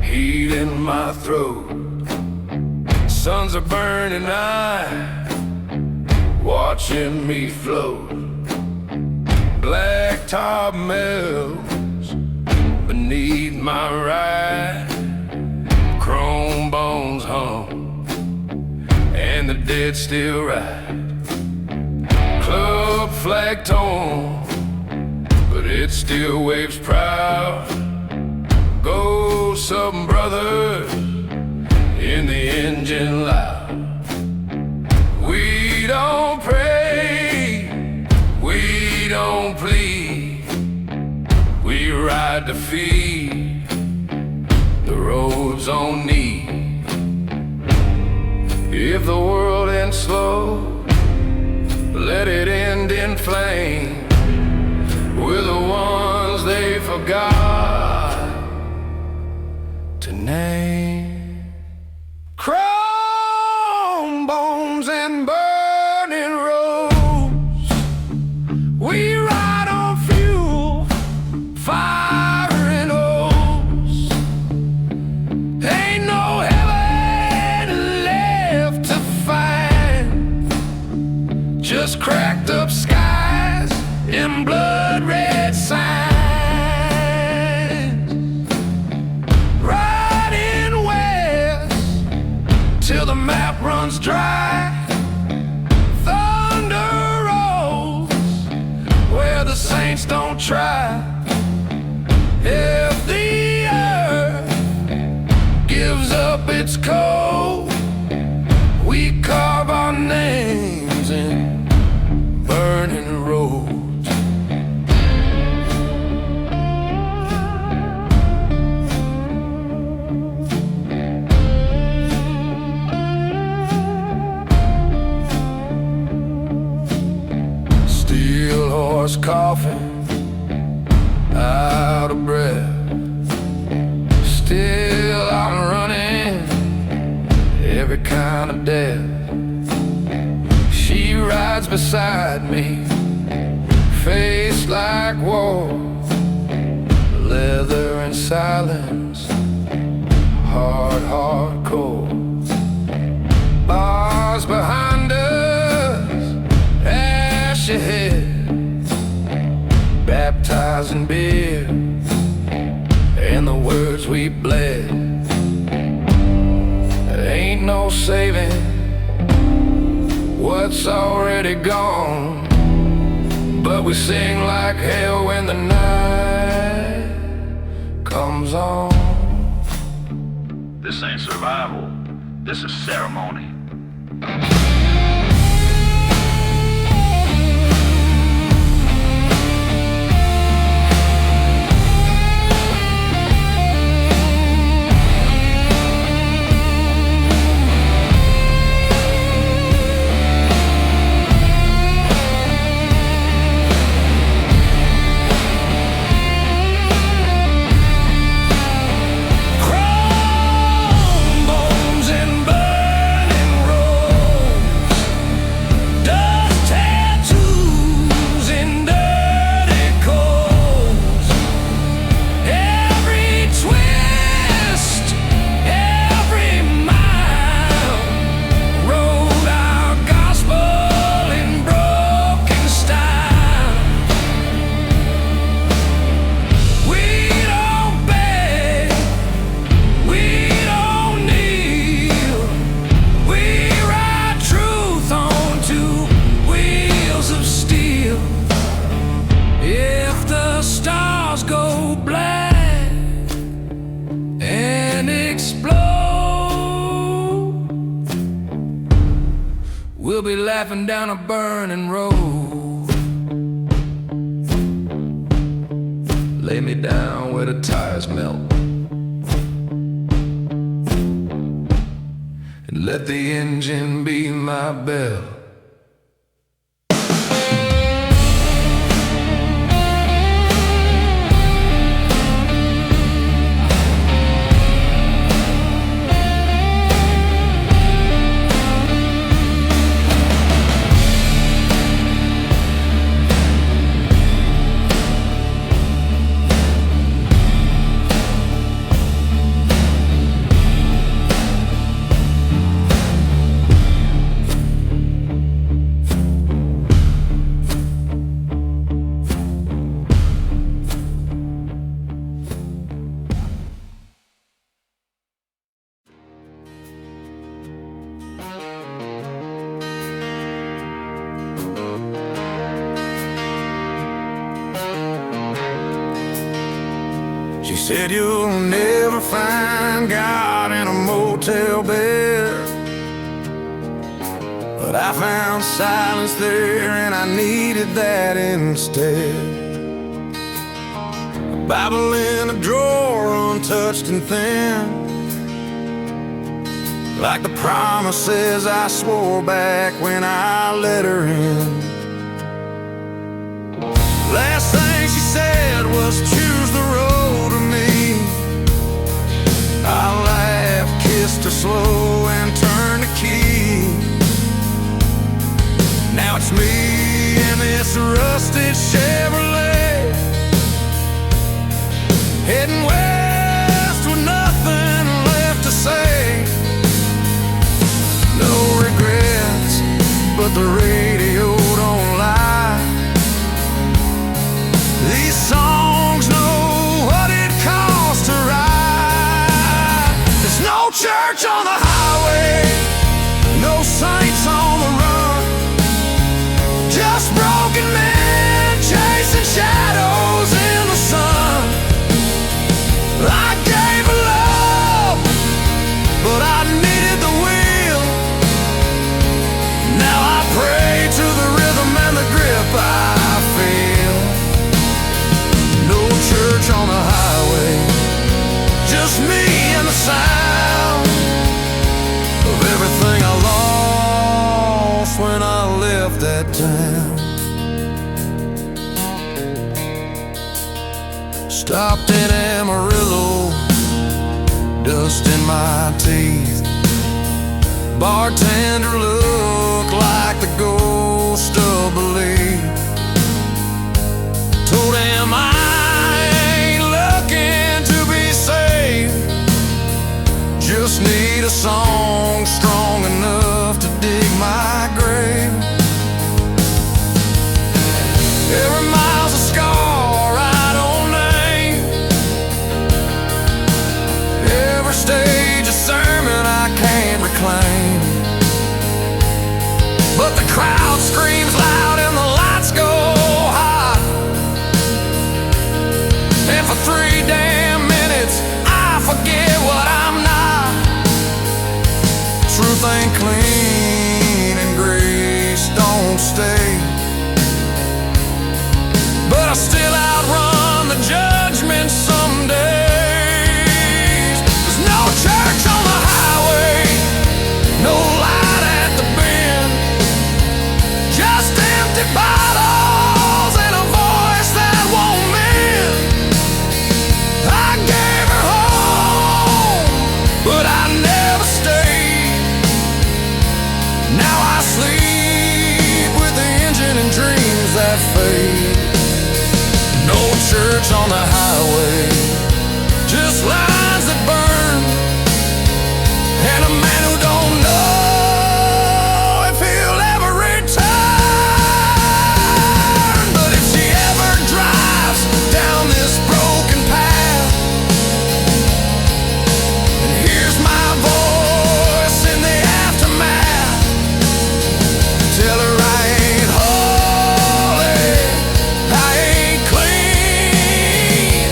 S2: heat in my throat. Suns are burning, watching me float. Blacktop melts beneath my ride. Chrome bones hum, and the dead still ride. Club flag torn, but it still waves proud. Go Southern brothers in the engine loud. We don't pray, we don't plead, we ride to feed the roads on need. If the world ends slow, let it end in flame. We're the ones they forgot to name. Chrome bones and burning roads, we ride on fuel, fire and oats. Ain't no heaven left to find, just cracked up skies and blood red signs. Riding west till the map runs dry. Thunder rolls where the saints don't try. If the earth gives up its cold, we carve our names in burning roads. Steel horse coughing, out of breath. Still I'm running every kind of death. She rides beside me, face like war, leather and silence, hardcore. Bars behind us, ash ahead, baptized in beer and the words we bled. There ain't no saving what's already gone, but we sing like hell when the night comes on.
S5: This ain't survival, this is ceremony.
S2: We'll be laughing down a burning road. Lay me down where the tires melt, and let the engine be my bell.
S4: Said you'll never find God in a motel bed, but I found silence there and I needed that instead. A Bible in a drawer, untouched and thin, like the promises I swore back when I let her in. Last thing she said was choose the road to me. I laughed, kissed her slow and turned the key. Now it's me in this rusted Chevrolet, heading west with nothing left to say. No regrets, but the radio don't lie. These songs know what it costs to ride. There's no church on the highway, no saints on the run, just broken men chasing shadows in the sun. I gave her love, but I needed the wheel. Now I pray to the rhythm and the grip I feel. No church on the highway, just me and the sound of everything I lost when I left that town. Stopped in Amarillo, dust in my teeth. Bartender looked like the ghost of belief. Told him I ain't looking to be saved, just need a song strong enough to dig my grave. Every mile's a scar I don't name, every stage a sermon I can't reclaim. But the crowd screams loud and the lights go high, and for 3 damn minutes I forget what I'm not. Truth ain't clean and grace don't stay, but I still outrun the judgment some days. There's no church on the highway, no light at the bend, just empty bottles and a voice that won't mend. I gave her home, but I never stayed. Now I sleep with the engine and dreams that fade. No church on the highway, just lines that burn, and a man who don't know if he'll ever return. But if she ever drives down this broken path and hears my voice in the aftermath, tell her I ain't holy, I ain't clean,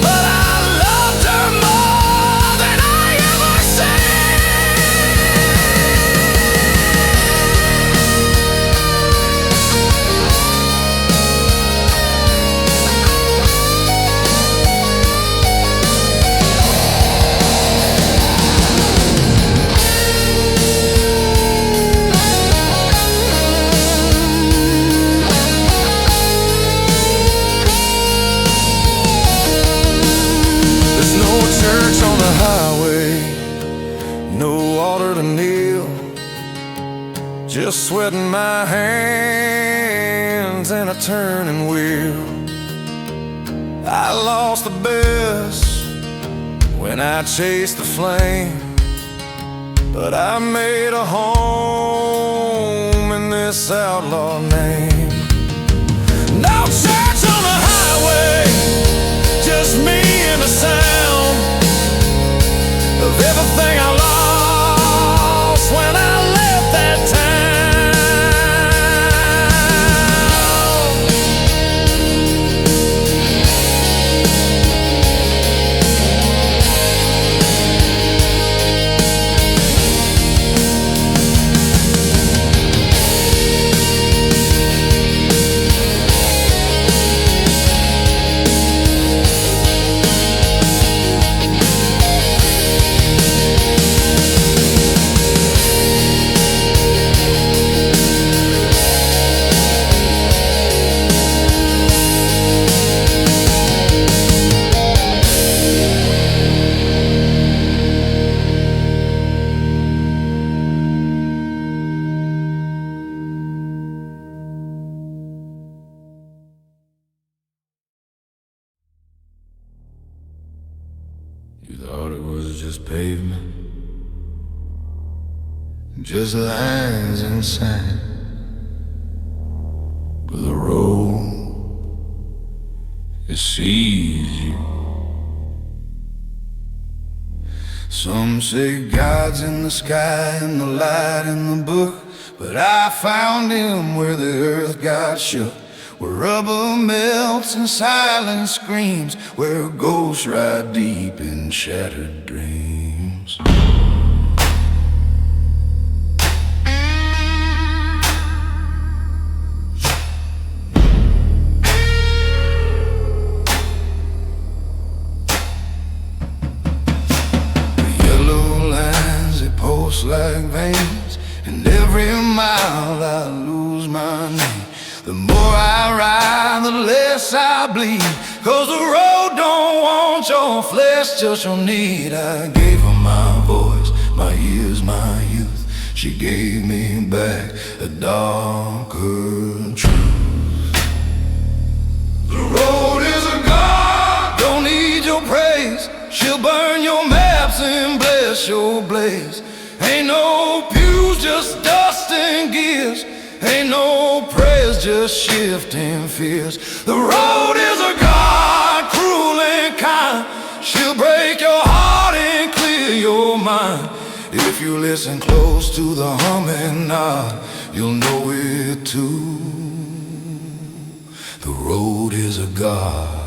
S4: but I loved her more than I ever seen. There's no church on the highway, no altar to kneel, just sweating my hands and a turning wheel. I lost the best when I chased the flame, but I made a home in this outlaw name. No church on the highway, just me and the sound of everything I lost when I left that town.
S2: pavement, just lines and sand. But the road, it sees you. Some say God's in the sky and the light in the book, but I found him where the earth got shook, where rubber melts and silence screams, where ghosts ride deep in shattered dreams. Like veins, and every mile I lose my name. The more I ride, the less I bleed, 'cause the road don't want your flesh, just your need. I gave her my voice, my years, my youth. She gave me back a darker truth. The road is a god, don't need your praise. She'll burn your maps and bless your blaze. Ain't no pews, just dust and gears. Ain't no prayers, just shifting fears. The road is a god, cruel and kind. She'll break your heart and clear your mind. If you listen close to the humming nod, you'll know it too. The road is a god.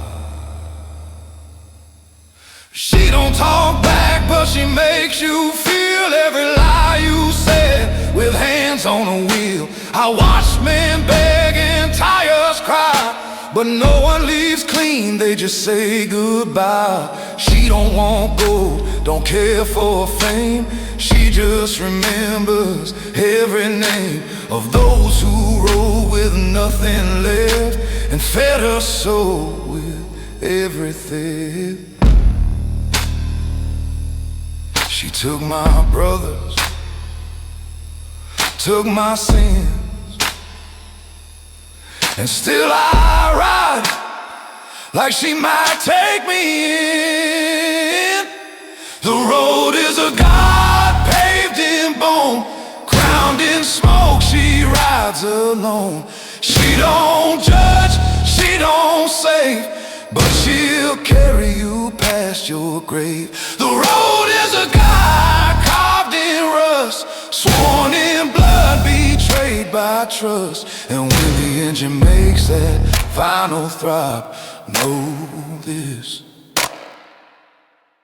S2: She don't talk back, but she makes you feel every lie you said with hands on a wheel. I watch men beg and tires cry, but no one leaves clean, they just say goodbye. She don't want gold, don't care for fame. She just remembers every name of those who rode with nothing left and fed her soul with everything. She took my brothers, took my sins, and still I ride like she might take me in. The road is a god, paved in bone, crowned in smoke, she rides alone. She don't judge, she don't save, but she'll carry you past your grave. The road is a god, carved in rust, sworn in blood, betrayed by trust. And when the engine makes that final throb, know this,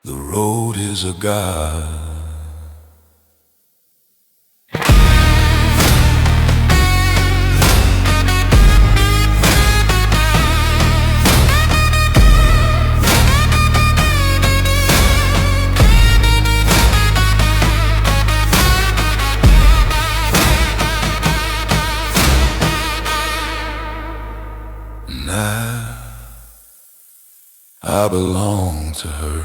S2: the road is a god. I belong to her.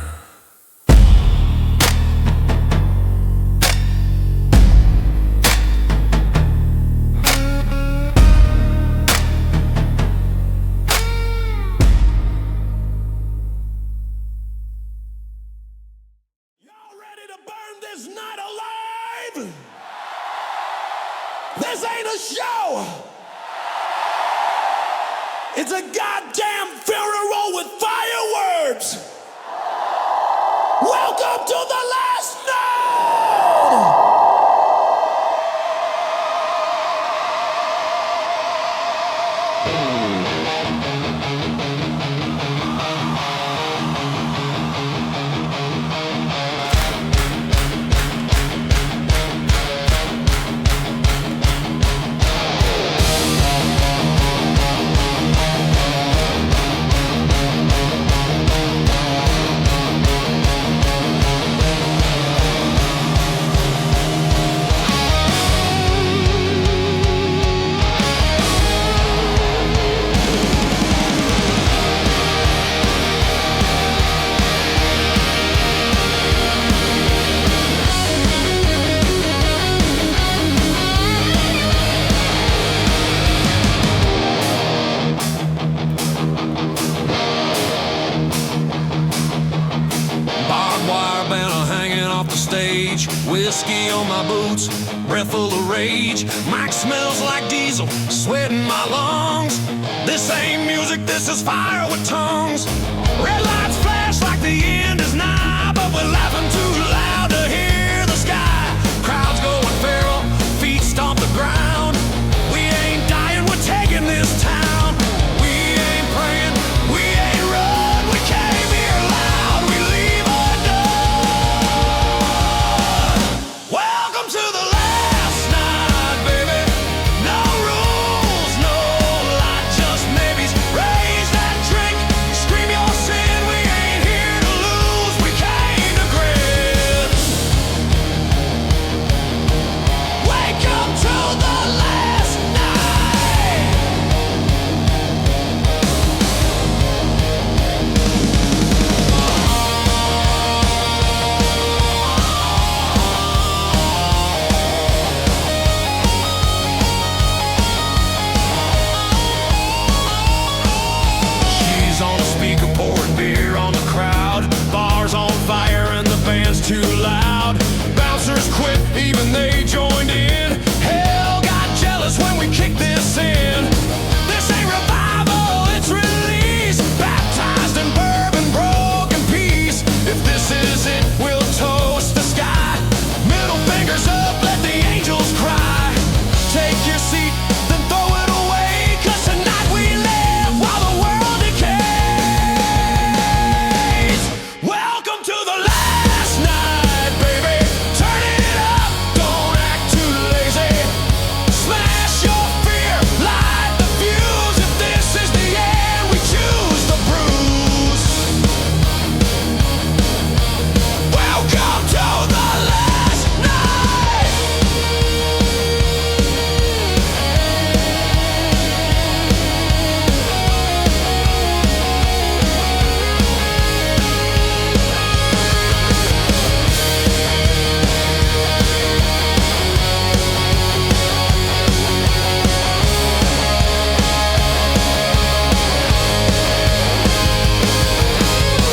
S6: Y'all ready to burn this night alive? This ain't a show. It's a goddamn funeral with fireworks! Welcome to the last note!
S4: Whiskey on my boots, breath full of rage. Mic smells like diesel, sweat in my lungs. This ain't music, this is fire with tongues. Red lights flash like the end is nigh, but we're laughing too loud to hear the sky. Crowds going feral, feet stomp the ground. We ain't dying, we're taking this town. We ain't praying, we ain't run. We came here loud, we leave undone. Welcome to the last night, baby. No rules, no lie, just maybes. Raise that drink, scream your sin. We ain't here to lose, we came to grips. Wake up to the last night. She's on a speaker pouring beer on the crowd. Bars on fire and the band's too loud. Bouncers quit, even they joined in. Hell got jealous when we kicked this in. This ain't revival, it's release. Baptized in bourbon, broken peace. If this is it, we'll toast the sky. Middle fingers up, let the angels cry. Take your seat, then throw it away. 'Cause tonight we live while the world decays. Welcome to the last night, baby. Turn it up, don't act too lazy. Smash your fear, light the fuse. If this is the end, we choose the bruise. Welcome to the last night.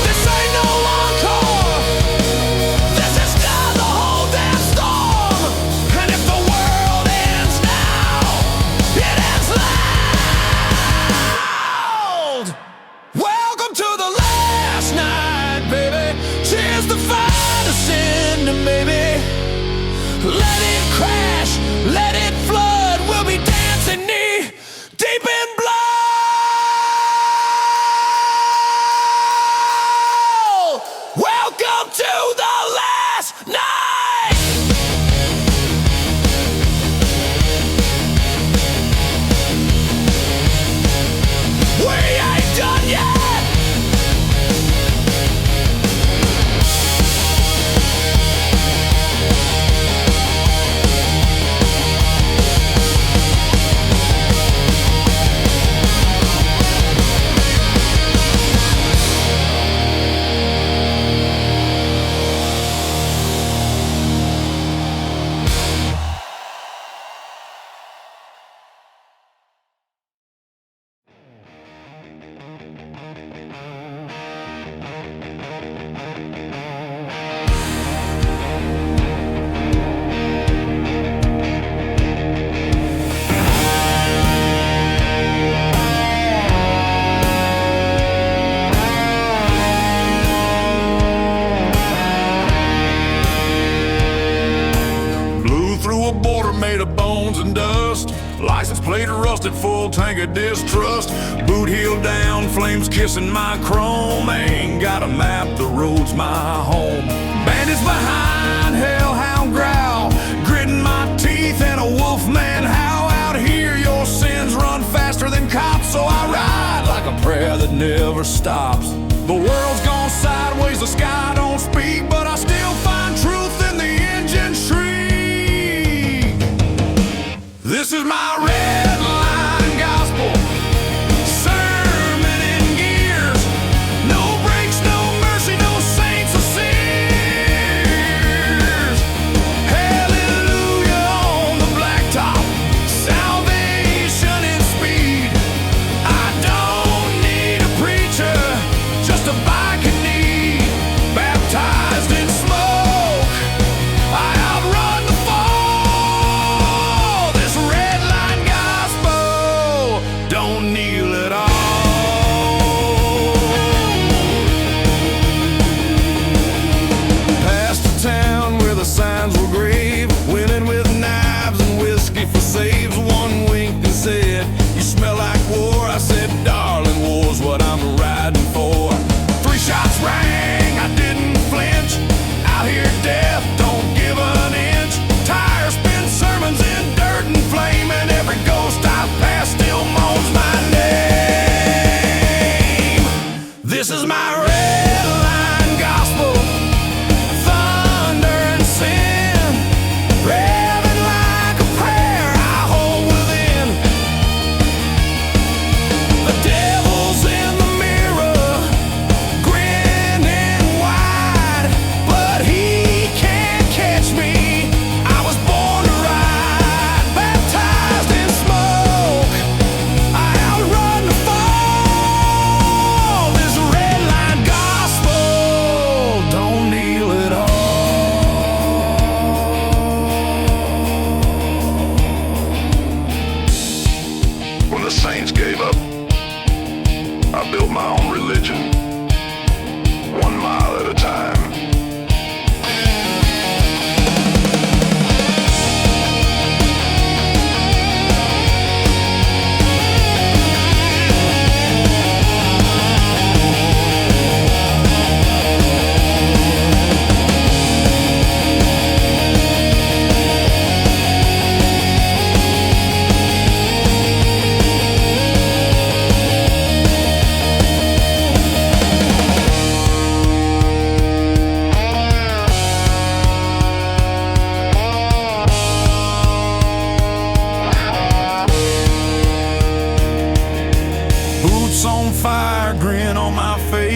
S4: This ain't no encore. This is not the whole damn storm. And if the world ends now, it ends loud. Welcome to the last night, baby. Cheers to find us in, maybe. Let it crash, let it flood. We'll be dancing knee deep in blood. Welcome to the last night. We ain't done yet. Blew through a border made of bones and dust. License plate rusted, full tank of distrust. Boot heel down, flames kissing my chrome. Ain't got a map, the road's my home. Bandits behind, hellhound growl. Gritting my teeth and a wolf man howl. Out here your sins run faster than cops. So I ride like a prayer that never stops. The world's gone sideways, the sky don't speak, but I still find truth in the engine shriek. This is my red line gospel. Sermon in gears. No breaks, no mercy, no saints or sinners. Hallelujah on the blacktop. Salvation in speed. I don't need a preacher, just a bike and need. Baptized in smoke.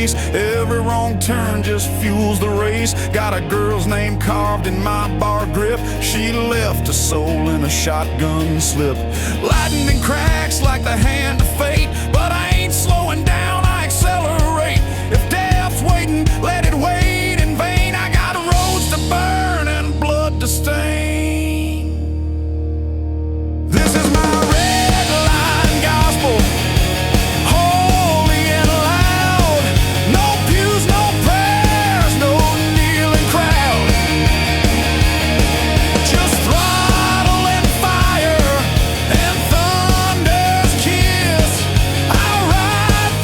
S4: face. Every wrong turn just fuels the race. Got a girl's name carved in my bar grip. She left a soul in a shotgun slip. Lightning cracks like the hand of fate, but I ain't slowing down, I accelerate. If death's waiting, let it wait in vain. I got roads to burn and blood to stain. This is my red line gospel, holy and loud. No pews, no prayers, no kneeling crowd. Just throttle and fire and thunder's kiss. I'll ride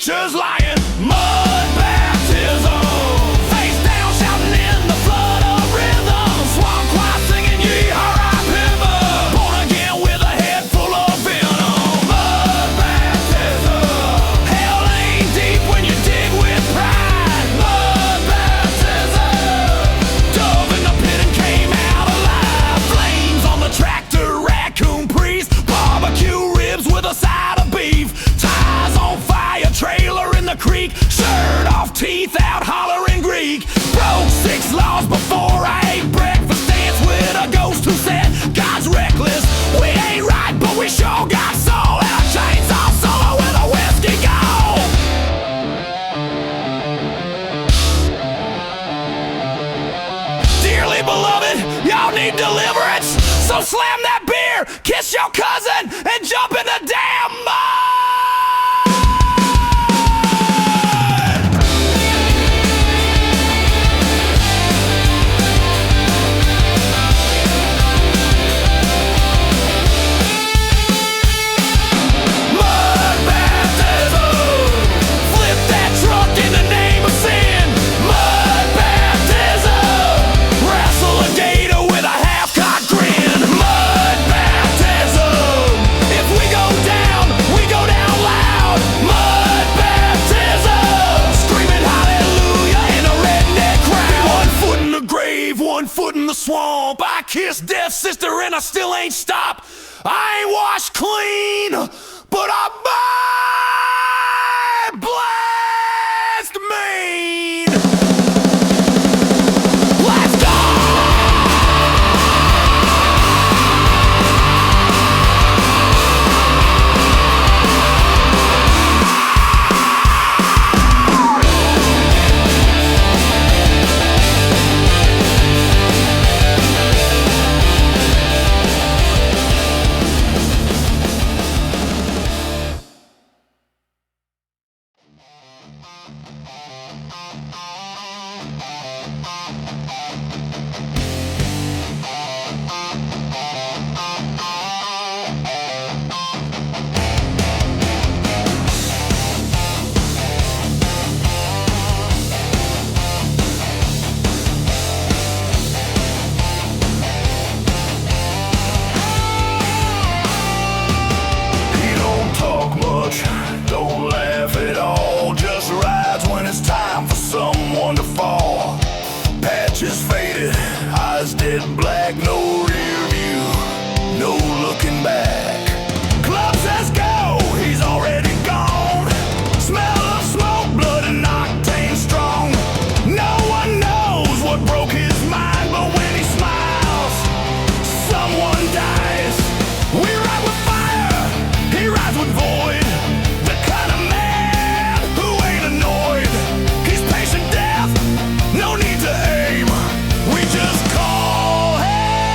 S4: preachers lying. Mud baptism, face down shouting in the flood of rhythm. Swamp choir singing ye-ha-ra-pim. Born again with a head full of venom. Mud baptism, hell ain't deep when you dig with pride. Mud baptism, dove in the pit and came out alive. Flames on the tractor, raccoon priest, barbecue ribs with a side of beef. Ties on fire, trailer in the creek, shirt off, teeth out, hollering Greek. Broke 6 laws before I ate breakfast. Dance with a ghost who said God's reckless. We ain't right, but we sure got soul. And a chainsaw solo with a whiskey go. Dearly beloved, y'all need deliverance. So slam that beer, kiss your cousin, and jump in the damn mud. Mud baptism, flip that truck in the name of sin. Mud baptism, wrestle a gator with a half-cocked grin. Mud baptism, if we go down loud. Mud baptism, screaming hallelujah in a redneck crowd. 1 foot in the grave, 1 foot in the swamp. I kissed death's sister and I still ain't stopped. I ain't washed clean, but I blessed Maine. Let's go! He don't talk much, don't laugh at all. Just rides when it's time for someone to fall. Patches faded, eyes dead black, no rear view, no looking back. Club says go, he's already gone. Smell of smoke, blood and octane strong. No one knows what broke his mind, but when he smiles, someone dies. We ride with fire, he rides with void. The kind of man who ain't annoyed. He's patient death, no need to aim. We just call him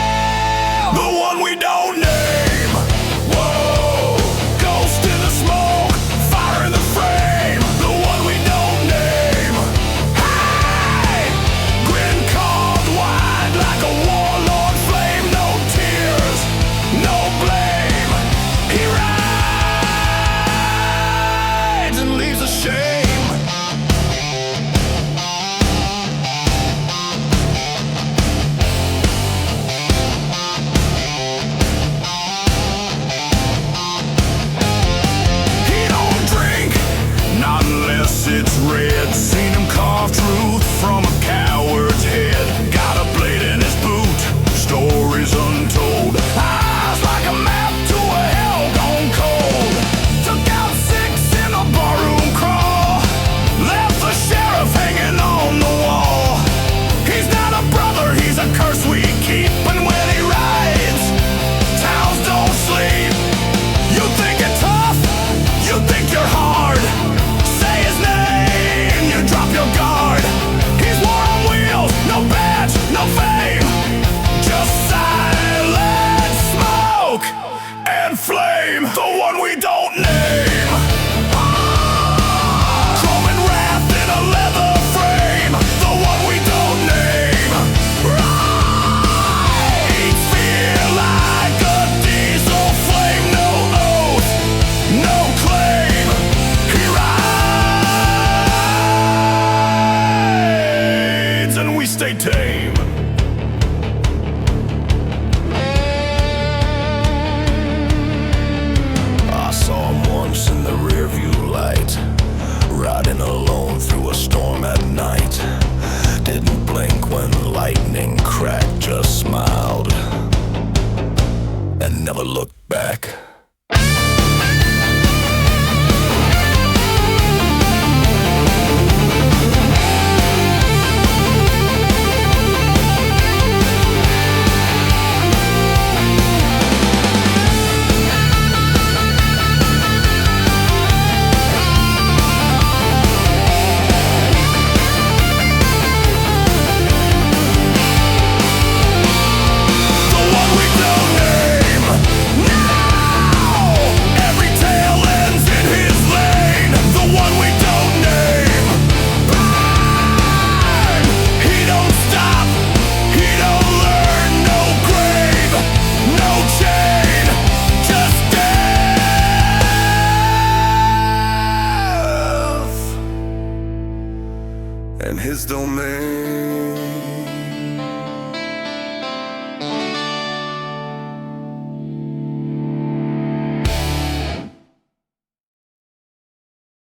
S2: his domain.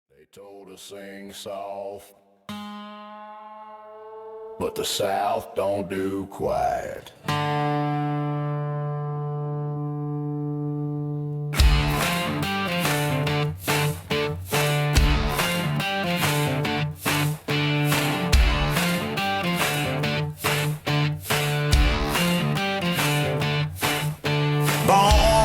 S2: They told us sing soft, but the South don't do quiet.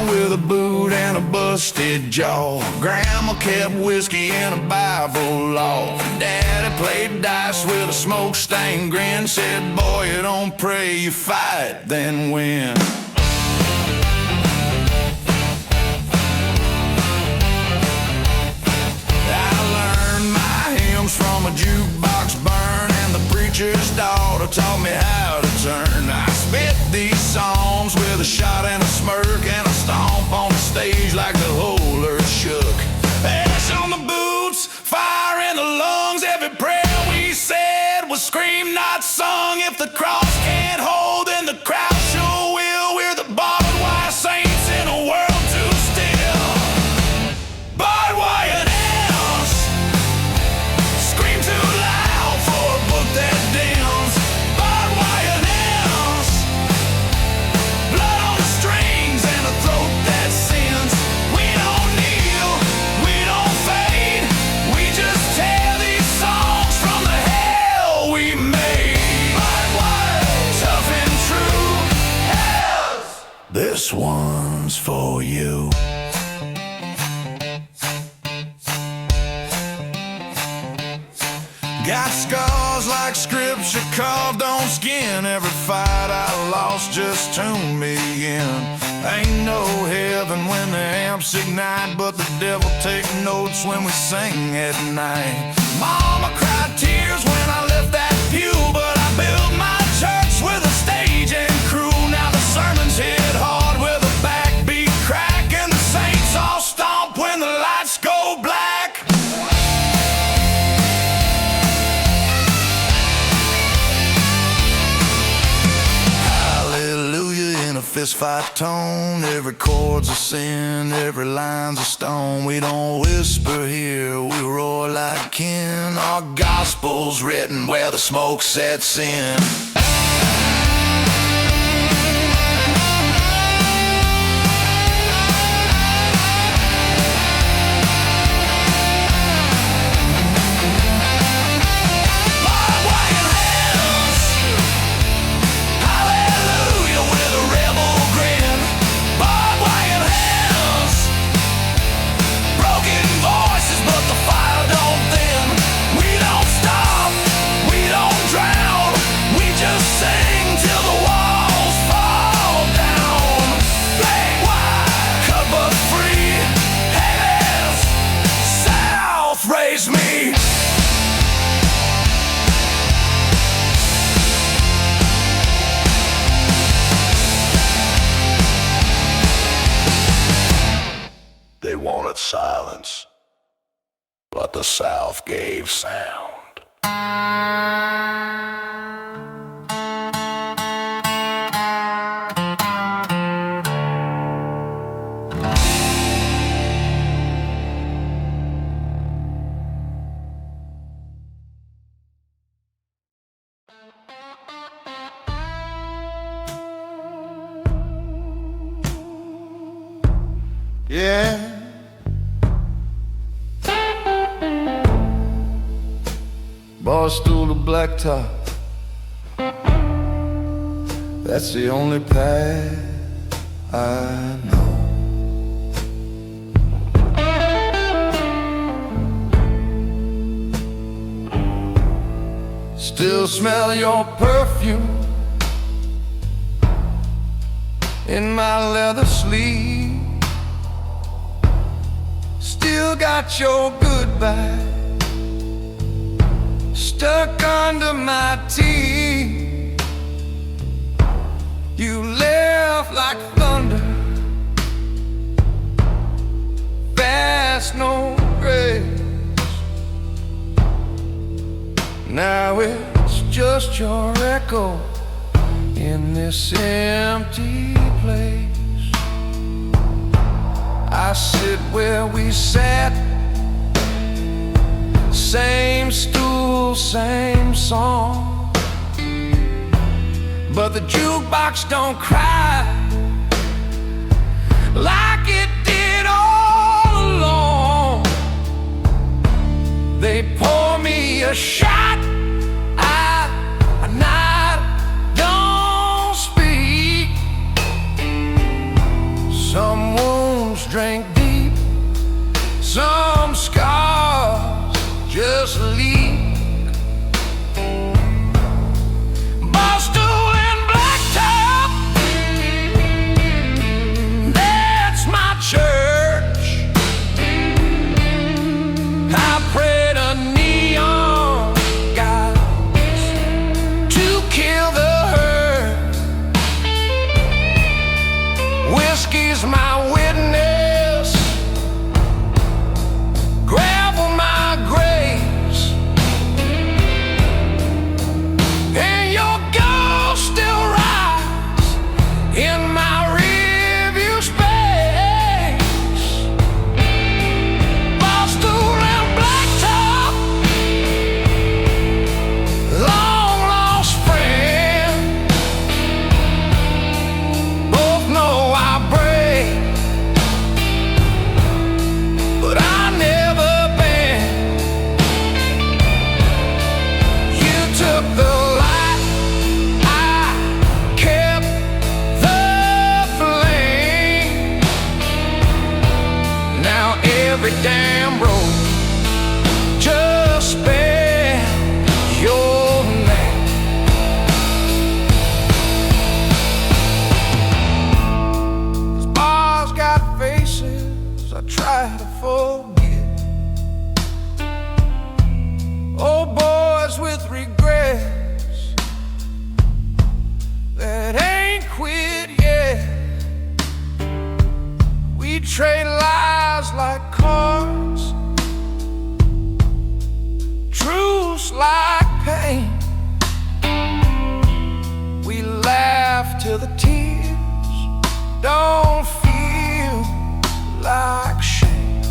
S2: With a boot and a busted jaw, Grandma kept whiskey and a Bible law. Daddy played dice with a smoke-stained grin, said, boy, you don't pray, you fight, then win. I learned my hymns from a jukebox burn, and the preacher's daughter taught me how to turn. I spit these songs with a shot and a smirk, and a stomp on the stage like the whole earth shook. Ash on the boots, fire in the lungs, every prayer we said was screamed, not sung. If the cross can't hold, then the crowd sure will. We're the barbed wire saints in a world too still. Barbed wire nails scream too loud for a book that dims. Barbed wire nails, blood on the strings and a throat that sins. We don't kneel, we don't fade, we just tear these songs from the hell we made. Barbed wire, tough and true. Hells, this one's for you. Got scars like scripture carved on skin. Every fight I lost just tuned me in. Ain't no heaven when the amps ignite, but the devil take notes when we sing at night. Mama cried tears when I left that pew, but I built my church with a stage and crew. Now the sermons hit hard with a backbeat crack, and the saints all stomp when the lights go black. Fist fight tone, every chord's a sin, every line's a stone. We don't whisper here, we roar like kin. Our gospel's written where the smoke sets in. They wanted silence, but the South gave sound. Yeah. Barstool to blacktop, that's the only path I know. Still smell your perfume in my leather sleeve. Still got your goodbye stuck under my teeth. You left like thunder, fast, no grace. Now it's just your echo in this empty place. I sit where we sat, same stool, same song, but the jukebox don't cry like it did all along. They pour me a shot, I nod, don't speak. Some wounds drink deep, some scars just leak. Barstool and Blacktop, that's my church. I pray to neon gods to kill the herd. Whiskey's my witness, gravel my graves, and your ghost still rise in my review space. Barstool and Blacktop, long lost friend, both know I break, but I never bend. You took the light, I kept the flame. Now every damn road just bear your name. These bars got faces I try to forget. Old boys with regrets that ain't quit yet. We trade lies like cards, truths like pain. We laugh till the tears don't feel like shame.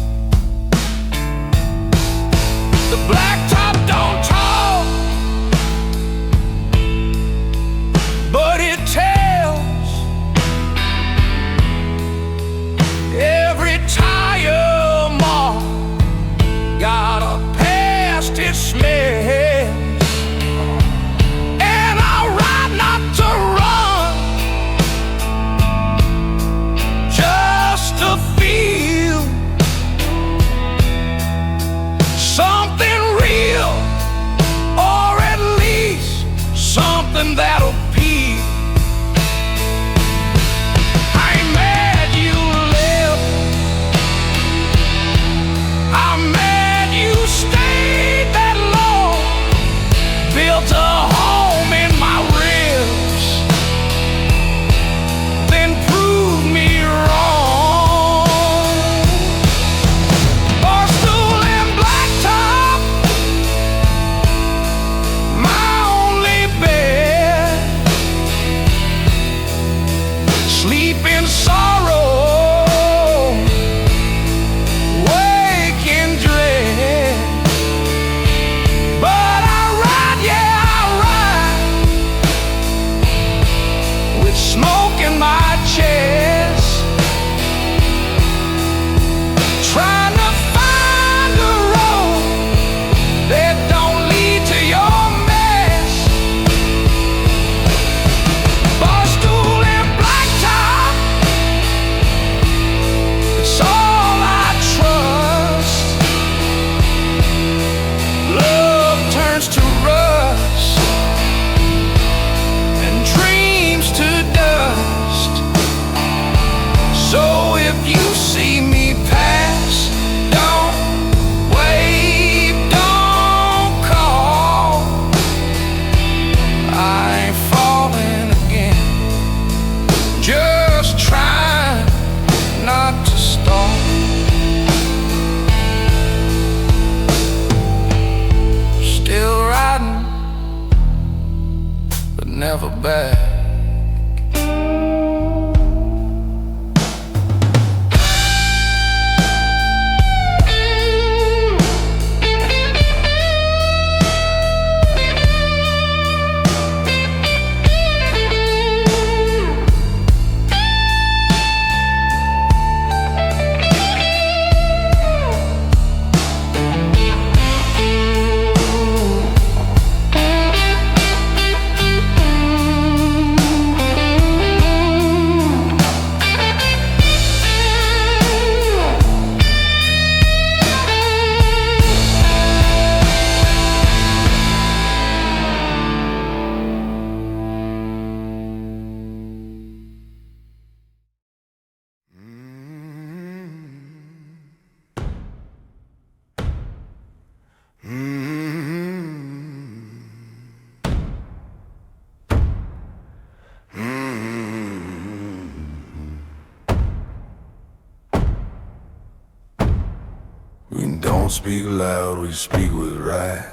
S2: don't speak loud, we speak with right.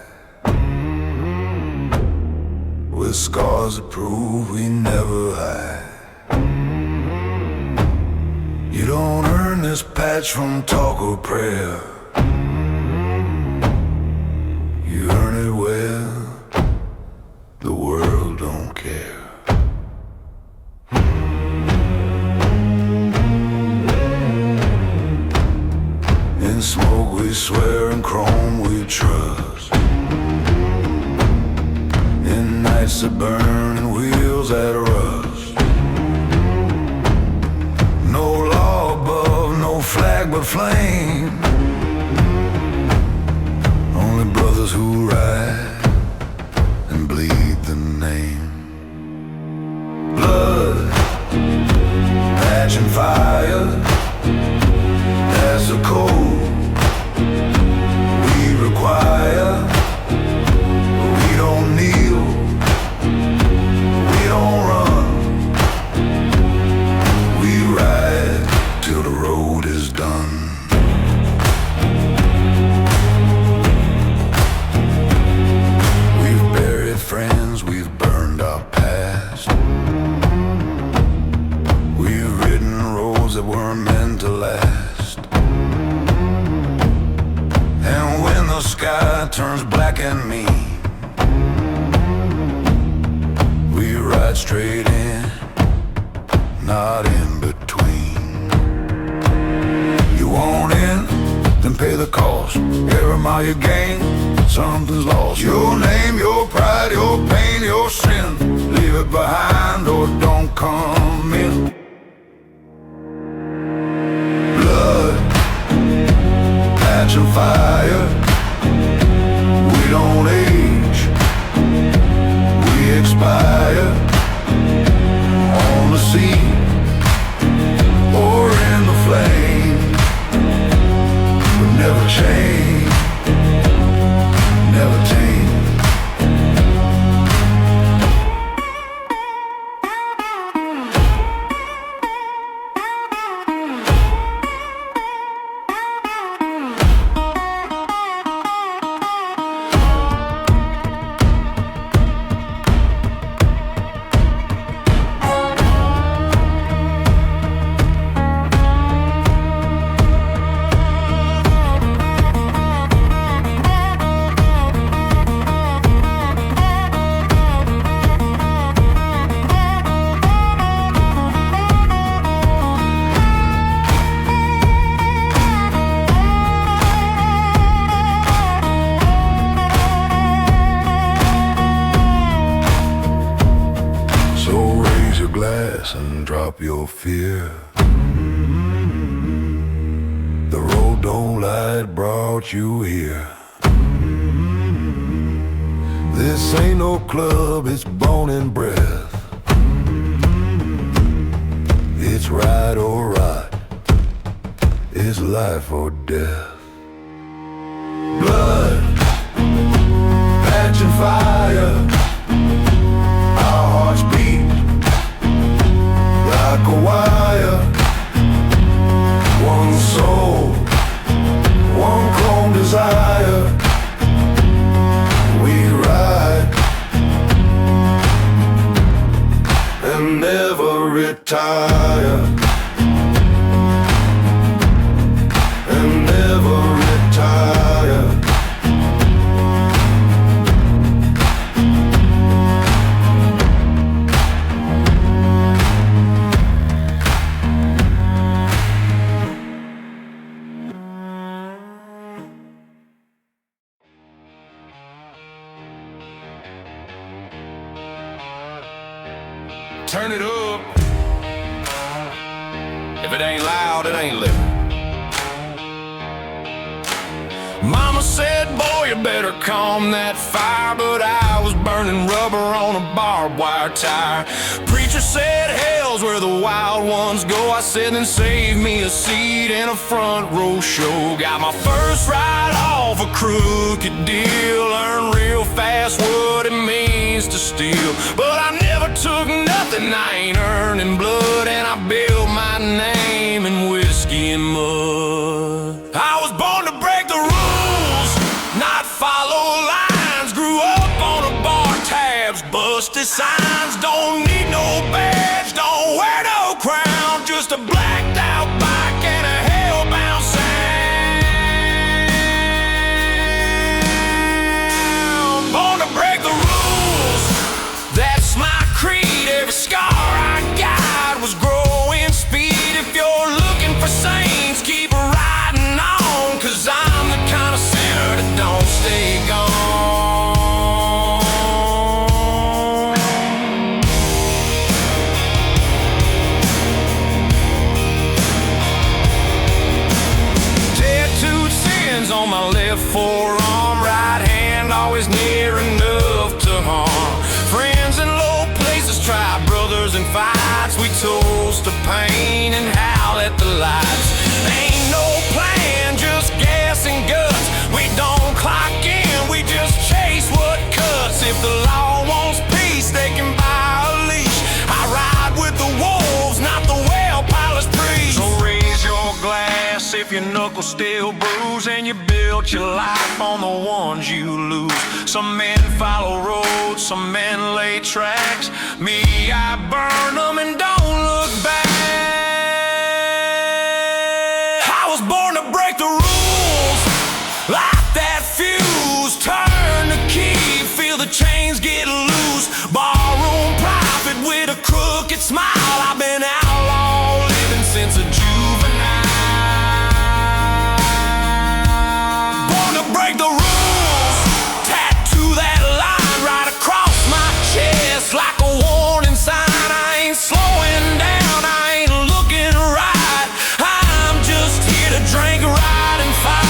S2: With scars that prove we never hide. You don't earn this patch from talk or prayer. You earn it where the world don't care. In smoke we swear, in chrome we trust. In nights that burn and wheels that rust. No law above, no flag but flame. Only brothers who ride and bleed the name. Blood, patch and fire, that's the code we require. We don't kneel, we don't run. We ride till the road is done. We've buried friends, we've burned our past. We've ridden roads that weren't meant to last. And when the sky turns black and mean, we ride straight in, not in between. You want in, then pay the cost. Every mile you gain, something's lost. Your name, your pride, your pain, your sin. Leave it behind or don't come in. Blood, patch and fire. We don't age, we expire. On the sea or in the flame, but never change, never tame. And drop your fear. The road don't lie, it brought you here. This ain't no club, it's bone and breath. It's right or rot, it's life or death. Blood, patch and fire, our hearts beat like a wire. One soul, one chrome desire. We ride and never retire. And never retire. Turn it up. If it ain't loud, it ain't living. Mama said, boy, you better calm that fire. But I was burning rubber on a barbed wire tire. Preacher said, hell's where the wild ones go. I said, then save me a seat in a front row show. Got my first ride off a crooked deal. Learned real fast what it means to steal. But I never took nothing, I ain't earning blood. And I built my name in whiskey and mud. I was born to break the rules.
S4: on my left forearm, right hand always near enough to harm. Friends in low places try, brothers in fights. We toast to pain and howl at the lights. Ain't no plan, just gas and guts. We don't clock in, we just chase what cuts. If the law wants peace, they can buy a leash. I ride with the wolves, not the well-polished priest. So raise your glass if your knuckles still bruise, and you built your life on the ones you lose. Some men follow roads, some men lay tracks. Me, I burn them and don't look back. I was born to break the rules, light that fuse, turn the key, feel the chains get loose. Barroom prophet with a crooked smile. I've been outlaw living since a juvenile. Born to break the rules, tattoo that line right across my chest like a warning sign. I ain't slowing down, I ain't looking right. I'm just here to drink, ride, and fight.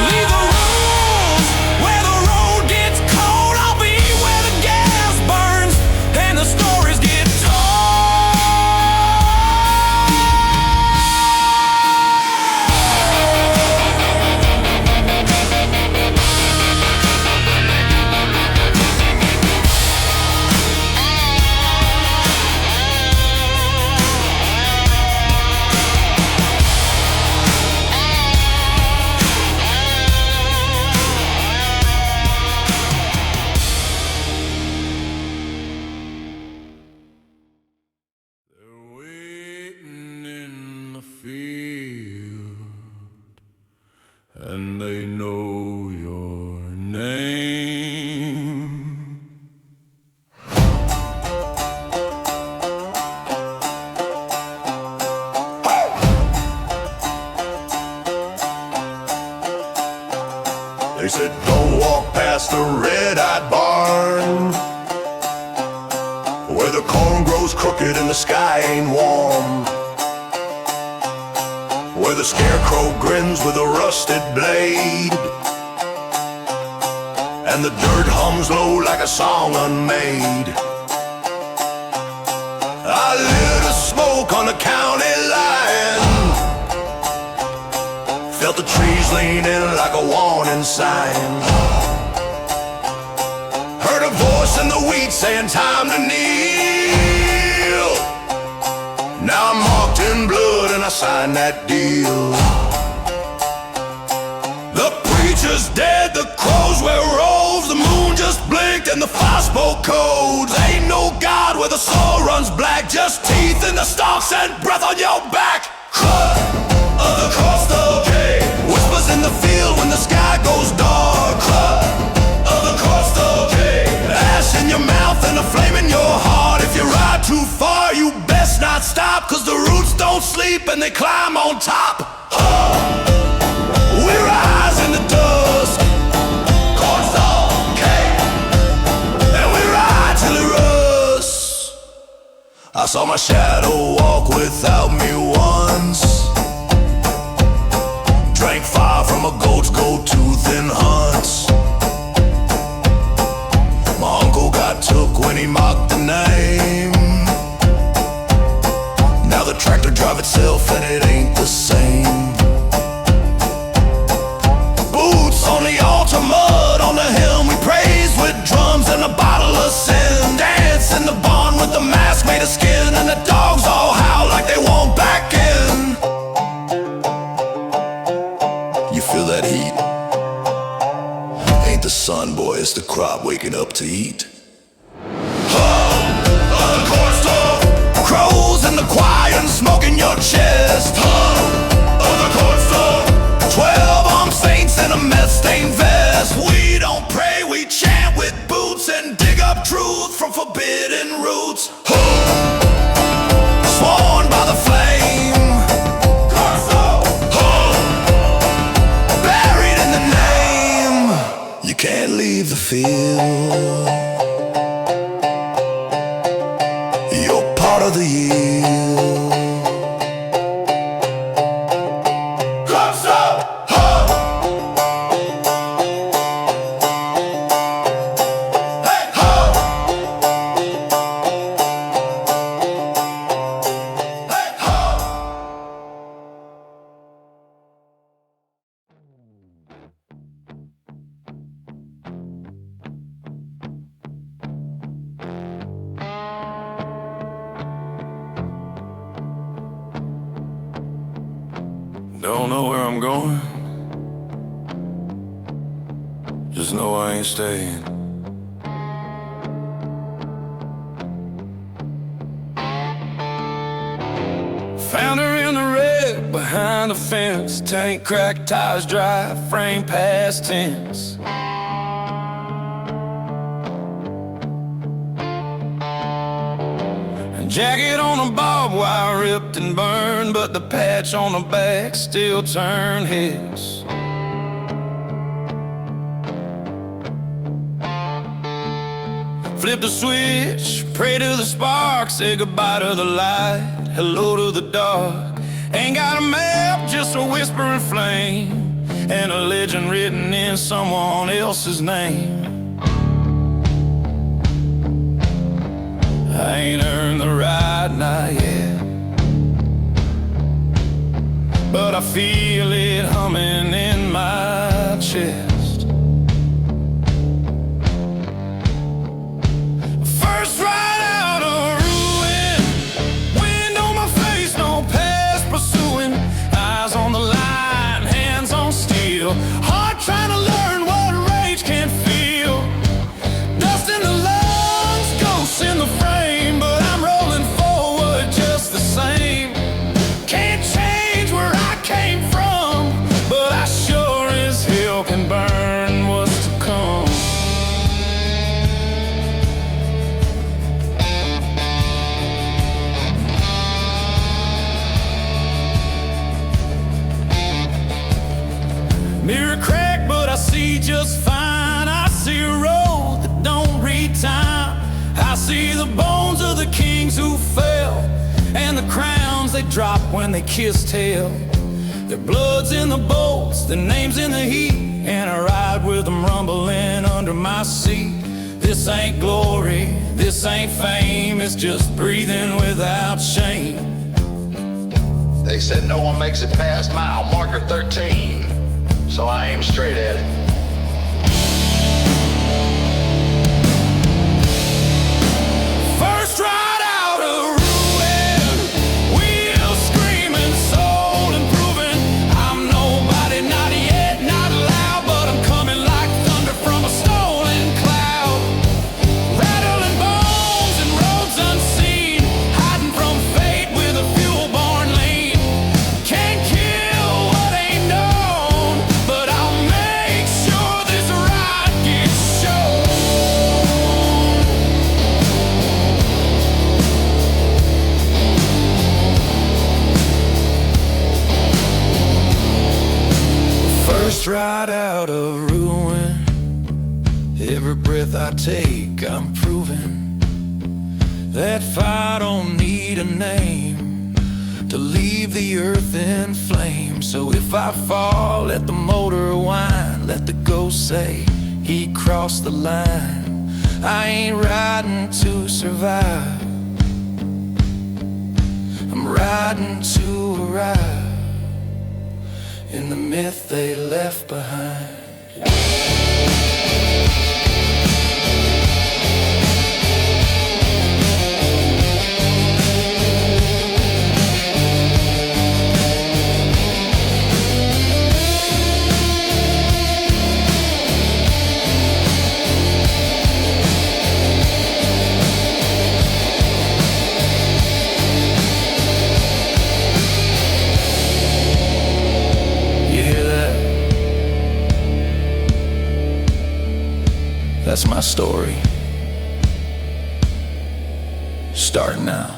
S4: Leave the rules where the road gets cold. I'll be where the gas burns and the stories get waiting in the field, and they know your name.
S2: They said don't walk past the red-eyed barn, where the corn grows crooked and the sky ain't warm, where the scarecrow grins with a rusted blade, and the dirt hums low like a song unmade. I lit a smoke on the county line, felt the trees lean in like a warning sign, heard a voice in the wheat saying time to kneel. Now I'm marked in blood and I signed that deal. The preacher's dead, the crows wear robes, the moon just blinked and the fire spoke codes. Ain't no God where the soul runs black, just teeth in the stalks and breath on your back. Crud of the cost of okay, whispers in the field when the sky goes dark. Crud of the cost of okay, ash in your mouth and a flame in your heart. If you ride too far, you best not stop, cause the roots don't sleep and they climb on top. We rise in the dusk, corn's okay, and we ride till it rusts. I saw my shadow walk without me once, drank fire from a goat's gold-tooth in hunts. My uncle got took when he mocked the name. Now the tractor drive itself and it ain't the same. Boots on the altar, mud on the hill, we praise with drums and a bottle of sin. Dance in the barn with the mask made of skin, and the dogs all howl like they want back in. You feel that heat? Ain't the sun, boy, it's the crop waking up to eat. Hum of the corn stove, crows in the choir and smoke in your chest. Hum of the corn stove, 12 armed saints in a mess-stained vest. We don't pray, we chant with boots and dig up truth from forbidden roots. Hum, sworn by the flame. Corn stove, hum, buried in the name. You can't leave the field, you're part of the yield. Don't know where I'm going, just know I ain't staying. Found her in the wreck behind the fence. Tank cracked, tires dry, frame past tense. Jacket on the barbed wire ripped and burned, but the patch on the back still turned heads. Flip the switch, pray to the spark, say goodbye to the light, hello to the dark. Ain't got a map, just a whispering flame, and a legend written in someone else's name. I ain't earned the right, not yet, but I feel it humming in my chest. First ride out of ruin, wind on my face, no past pursuing. Eyes on the line, hands on steel, heart trying to learn what rage can feel. Dust in the lungs, ghosts in the frame. Can burn what's to come. Mirror crack, but I see just fine. I see a road that don't read time. I see the bones of the kings who fell, and the crowns they drop when they kissed hell. Their blood's in the bolts, their names in the heat, and I ride with them rumbling under my seat. This ain't glory, this ain't fame, it's just breathing without shame.
S5: They said no one makes it past mile marker 13, so I aim straight at it.
S2: First ride out of ruin, wheels screaming, soul improving. I'm nobody, not yet, not loud, but I'm coming like thunder from a stolen cloud. Rattling bones and roads unseen, hiding from fate with a fuel-born lean. Can't kill what ain't known, but I'll make sure this ride gets shown. First ride out of ruin, every breath I take I'm proving that fire don't need a name to leave the earth in flames. So if I fall, let the motor whine, let the ghost say he crossed the line. I ain't riding to survive, I'm riding to arrive in the myth they left behind. You hear that? That's my story. Starting now.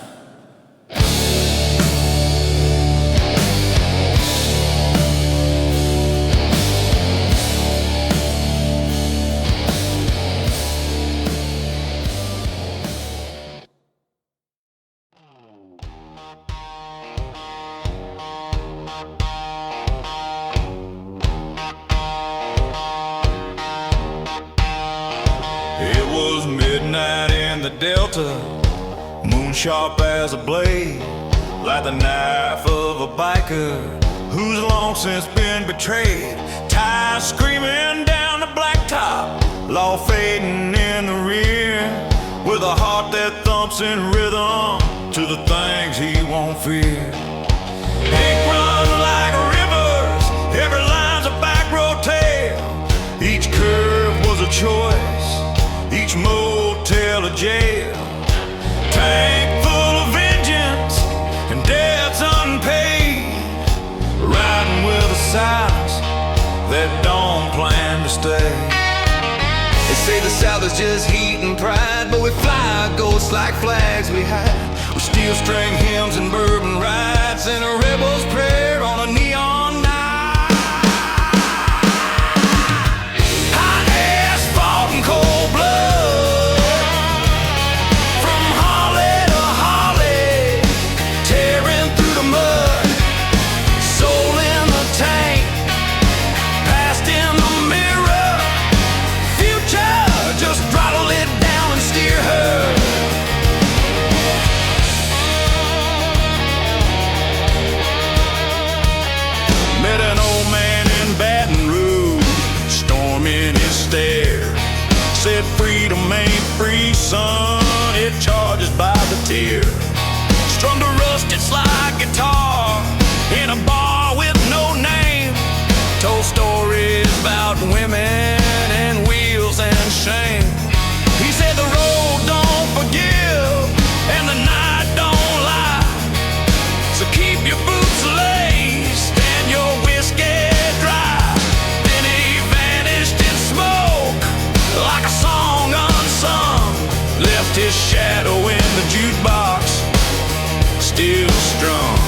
S4: It was midnight in the Delta, moon sharp as a blade, like the knife of a biker who's long since been betrayed. Tires screaming down the blacktop, law fading in the rear, with a heart that thumps in rhythm to the things he won't fear. Ink run like a river, sides that don't plan to stay. They say the South is just heat and pride, but we fly ghosts like flags we hide. With steel string hymns and bourbon rides and a rebel's prayer on a neon night. Hot asphalt and cold blood, from holly to holly, tearing through the mud. Soul in the tank, past in the mirror. Future, just throttle it down and steer her. Met an old man in Baton Rouge, storm in his stare. Said freedom ain't free, son, it charges by the tear. Strummed a rusted slide guitar in a bar with no name. Told stories about women and wheels and shame. He said the road don't forgive and the night don't lie. So keep your boots laced and your whiskey dry. Then he vanished in smoke like a song unsung. Left his shadow in the jukebox, still strung.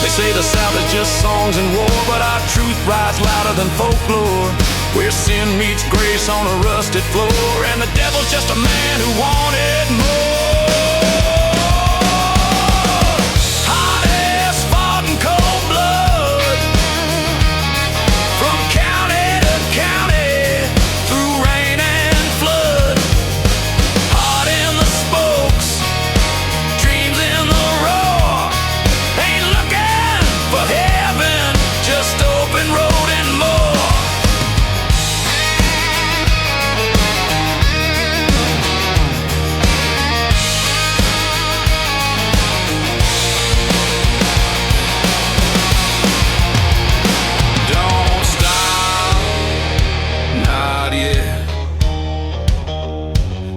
S4: They say the South is just songs and war, but our truth rides louder than folklore. Where sin meets grace on a rusted floor, and the devil's just a man who wanted more. Hot asphalt and cold blood, from county to county, through rain and flood. Hot in the spokes, dreams in the roar. Ain't looking for heaven, just open road and more. Don't stop, not yet.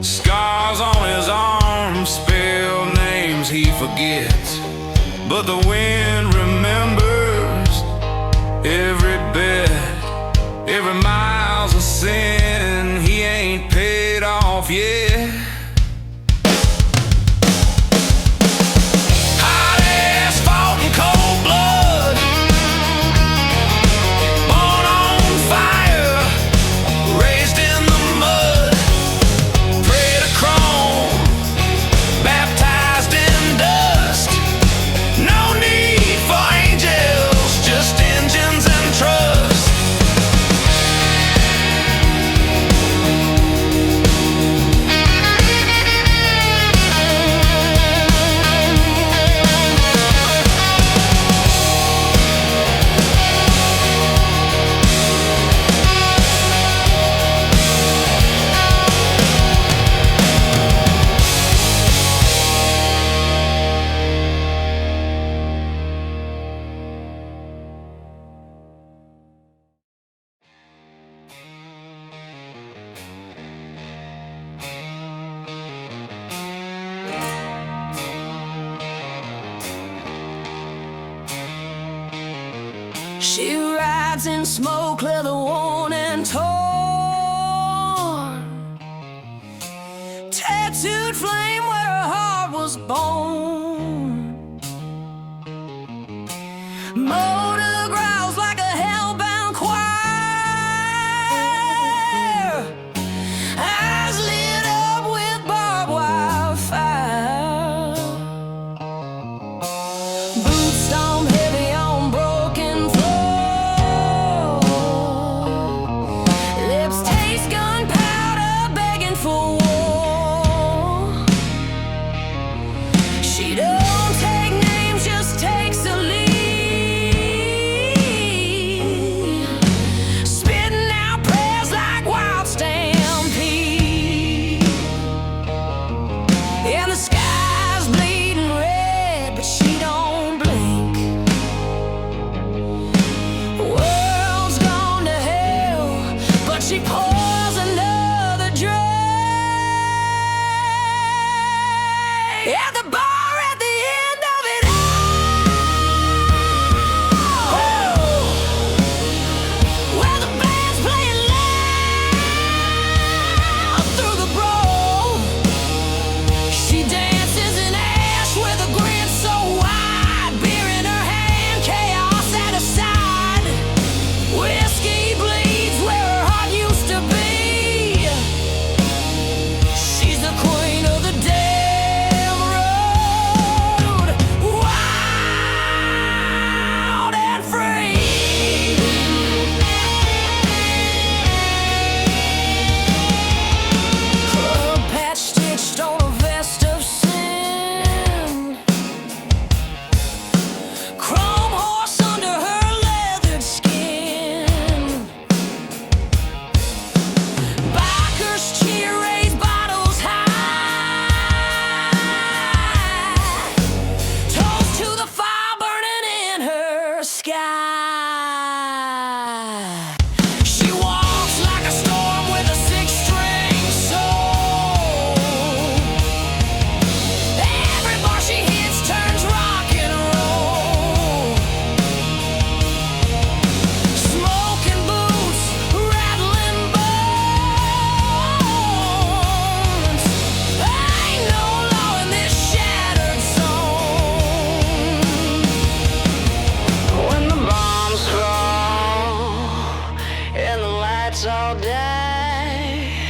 S4: Scars on his arms spell names he forgets, but the wind remembers every bit. Every mile's a sin he ain't paid off yet. Hot asphalt and cold blood, born on fire, raised in the mud. Prayed to chrome, baptized in dust. No need for angels, just engines and trust. She rides in smoke, leather worn and torn. Tattooed flame where her heart was born. Motor growls like a hellbound choir. Eyes lit up with barbed wire fire. Boots stomp heavy on broken floor. Lips taste gunpowder, begging for war. She don't take names, just takes a lead.
S7: sky. She walks like a storm with a six-string soul. Every bar she hits turns rock and roll. Smoking boots, rattling bones. Ain't no law in this shattered zone. When the bombs fall and the lights all die,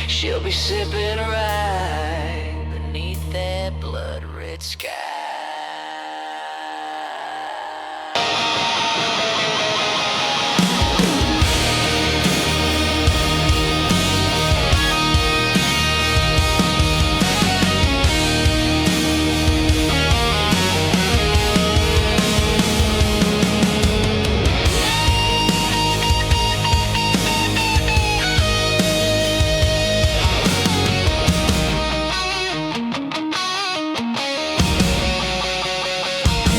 S7: she'll be sipping right beneath that blood-red sky.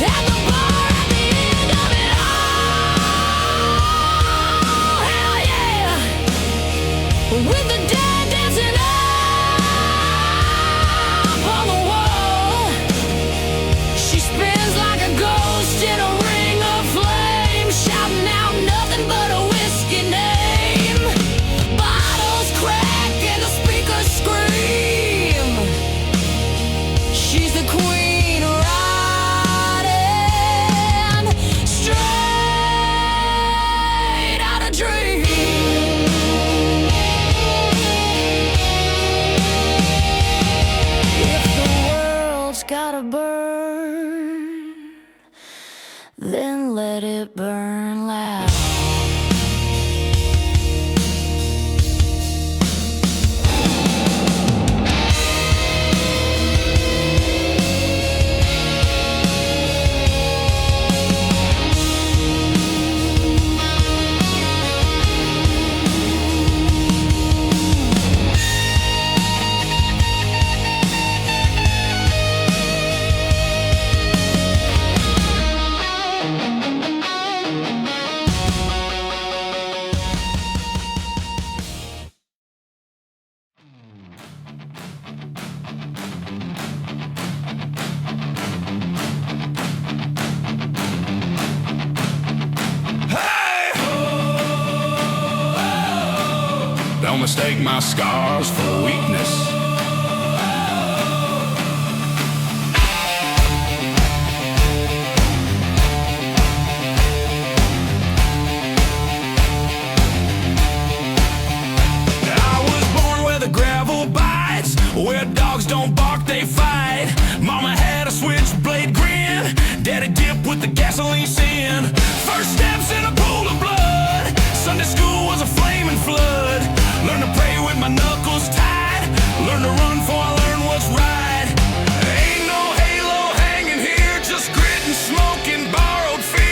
S7: At the bar at the end of it all, hell yeah, with the dead dancing up on the wall. She spins like a ghost in a ring of flame, shouting out nothing but a whiskey name. Bottles crack and the speakers scream. She's the queen riding straight out of dream. If the world's gotta burn, then let it burn loud.
S4: Don't mistake my scars for weakness. I was born where the gravel bites, where dogs don't bark, they fight. Mama had a switchblade grin, daddy dipped with the gasoline sin. First steps in a pool of blood, Sunday school was a flaming flood. Learn to pray with my knuckles tied, learn to run before I learn what's right. Ain't no halo hanging here, just grit and smoke and borrowed fear.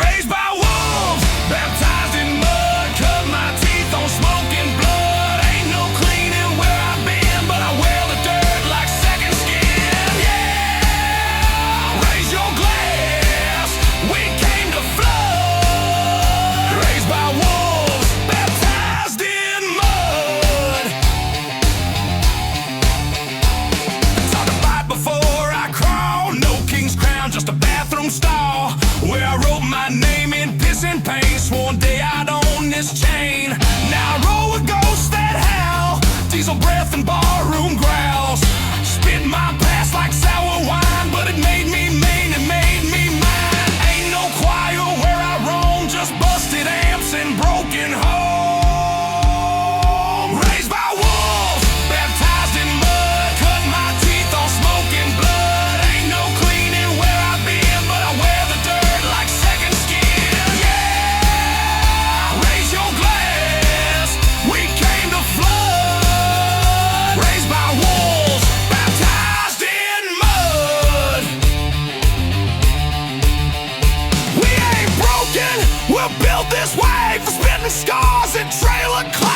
S4: Raised by wolves, baptized in mud, cut my teeth on smoking blood. Ain't no cleaning where I've been, but I wear the dirt like second skin. Yeah, raise your glass, we came to flood. Raised by wolves, baptized in mud. It's hard to fight before I crawl. No king's crown, just a bathroom stall where I wrote my name in piss and paint. Swore one day I'd own this chain. Now I roll with ghosts that howl, diesel breath and barroom growls. Spit my past like sour wine, but it made me mean, it made me mine. Ain't no choir where I roam, just busted amps and broken home. Raised by wolves, baptized in mud, cut my teeth on smoking blood. Ain't no cleaning where I've been, but I wear the dirt like second skin. Yeah, raise your glass, we came to flood. Raised by wolves, baptized in mud. We ain't broken, we're built this way for spitting scars and trailer clay.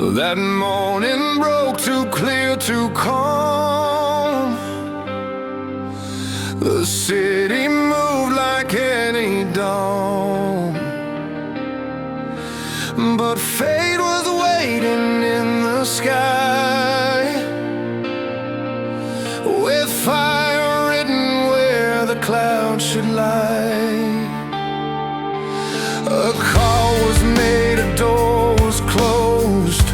S4: That morning broke too clear, too calm. The city moved like any dawn, but fate was waiting in the sky, with fire written where the clouds should lie. A call was made, a door was closed,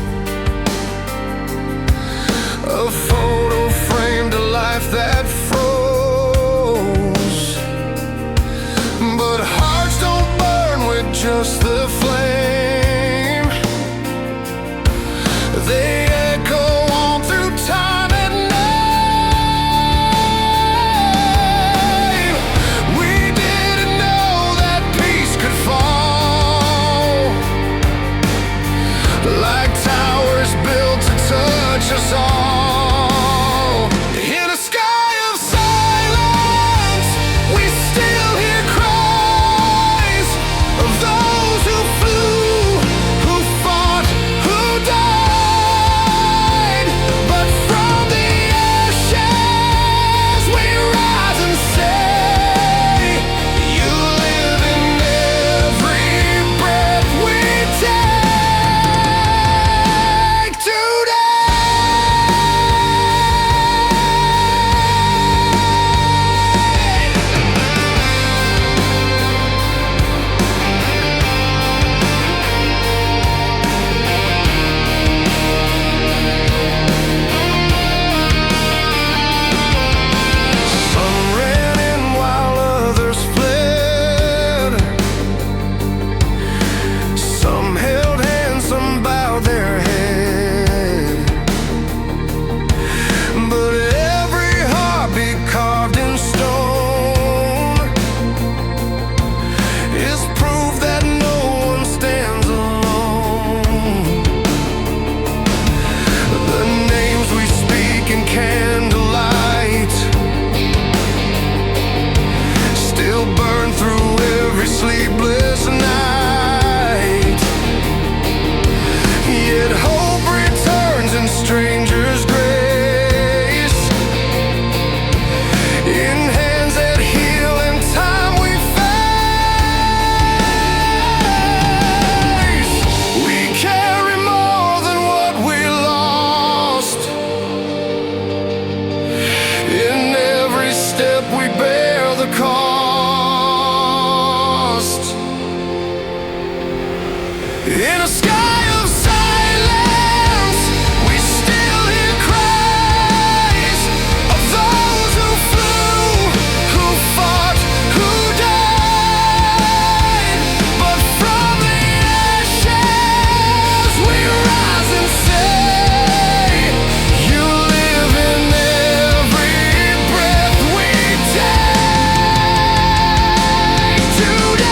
S4: a photo framed a life that froze. But hearts don't burn with just the flame, they echo on through time and name. We didn't know that peace could fall like towers built to touch us all. In a sky of silence, we still hear cries of those who flew, who fought, who died. But from the ashes we rise and say, you live in every breath we take today. Some ran in while others fled. Some held hands, some bowed their head. But every heartbeat carved in stone is proof that no one stands alone. The names we speak in candlelight still burn through every sleepless night. Yet hope returns in strangers' grace, in hands that heal in time we face. We carry more than what we lost. In every step we bear the cost. In a sky of silence, we still hear cries of those who flew, who fought, who died. But from the ashes we rise and say, you live in every breath we take today.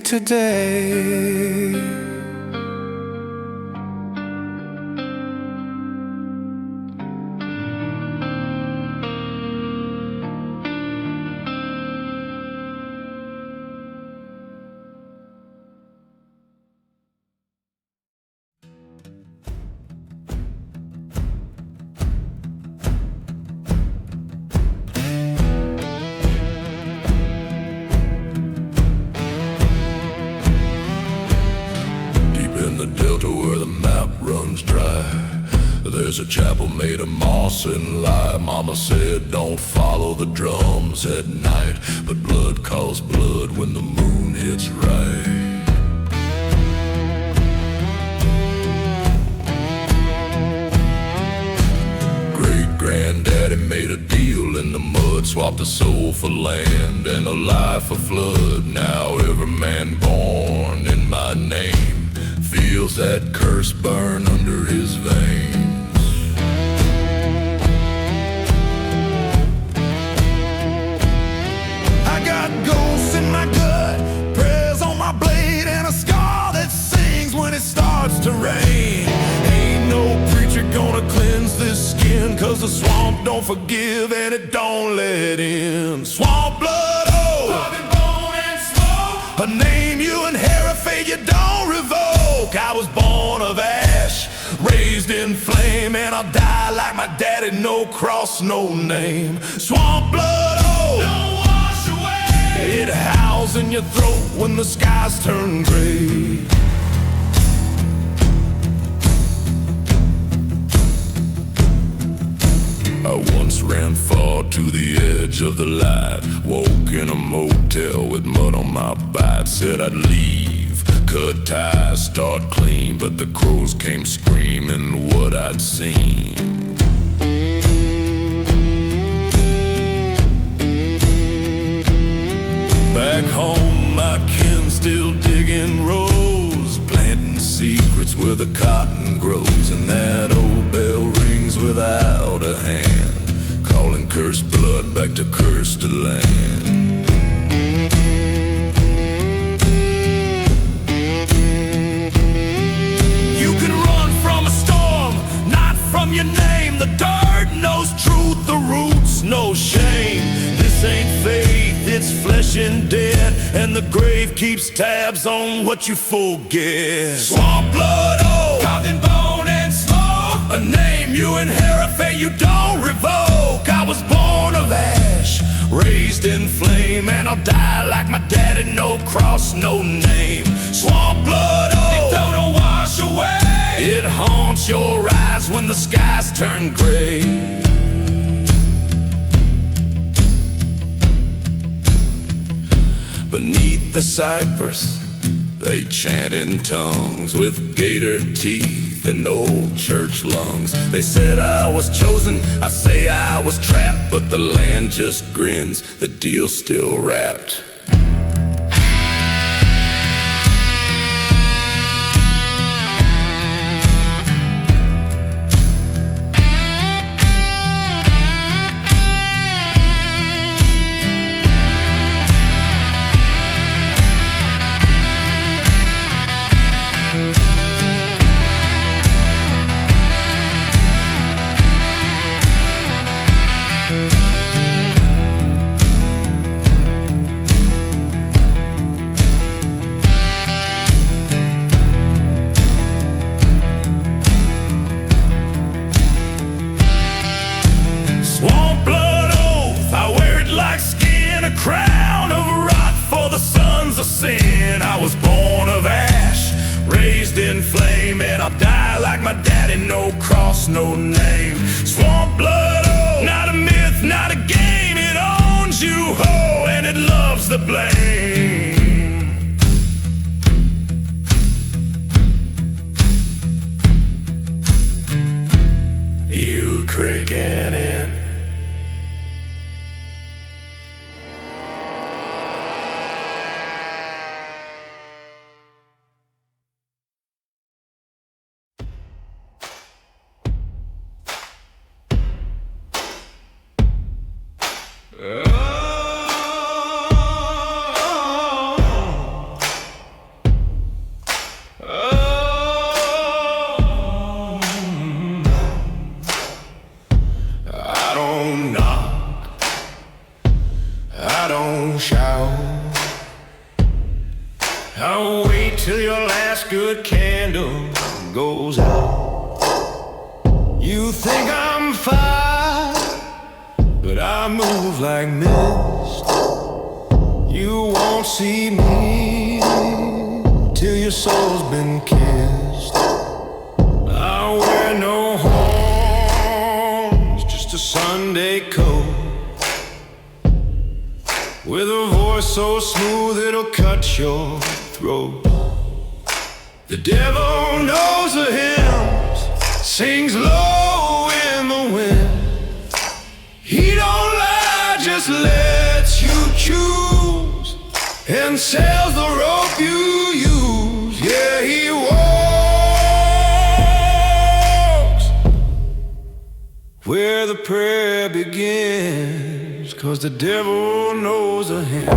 S2: today.
S4: There's a chapel made of moss and lye. Mama said don't follow the drums at night, but blood calls blood when the moon hits right. Great-granddaddy made a deal in the mud, swapped a soul for land and a life for flood. Now every man born in my name feels that curse burn under his veins.
S6: Ghosts in my gut, prayers on my blade, and a scar that sings when it starts to rain. Ain't no preacher gonna cleanse this skin, cause the swamp don't forgive and it don't let in. Swamp blood, oh, blood and bone and smoke, a name you inherit, fate you don't revoke. I was born of ash, raised in flame, and I'll die like my daddy, no cross, no name. Swamp blood, oh, don't wash away. It howls in your throat when the skies turn gray.
S4: I once ran far to the edge of the light, woke in a motel with mud on my back. Said I'd leave, cut ties, start clean, but the crows came screaming what I'd seen. Back home, my kin still digging rows, planting secrets where the cotton grows, and that old bell rings without a hand, calling cursed blood back to cursed land.
S6: You can run from a storm, not from your name. The dirt knows truth, the roots know shame. This ain't faith, it's flesh and dead, and the grave keeps tabs on what you forget. Swamp blood, oh, blood and bone and smoke, a name you inherit, fate you don't revoke. I was born of ash, raised in flame, and I'll die like my daddy, no cross, no name. Swamp blood, oh, it don't wash away. It haunts your eyes when the skies turn gray. Beneath the cypress, they chant in tongues with gator teeth and old church lungs. They said I was chosen, I say I was trapped, but the land just grins, the deal's still wrapped. Crown of rot for the sons of sin. I was born of ash, raised in flame, and I'll die like my daddy, no cross, no name. Swamp blood, oh, not a myth, not a game. It owns you, ho, and it loves the blame. You cricket in. You think I'm fine, but I move like mist. You won't see me till your soul's been kissed. I wear no horns, just a Sunday coat, with a voice so smooth it'll cut your throat. The devil knows the hymns, sings low in the wind. He don't lie, just lets you choose, and sells the rope you use. Yeah, he walks where the prayer begins, 'cause the devil knows the hymns.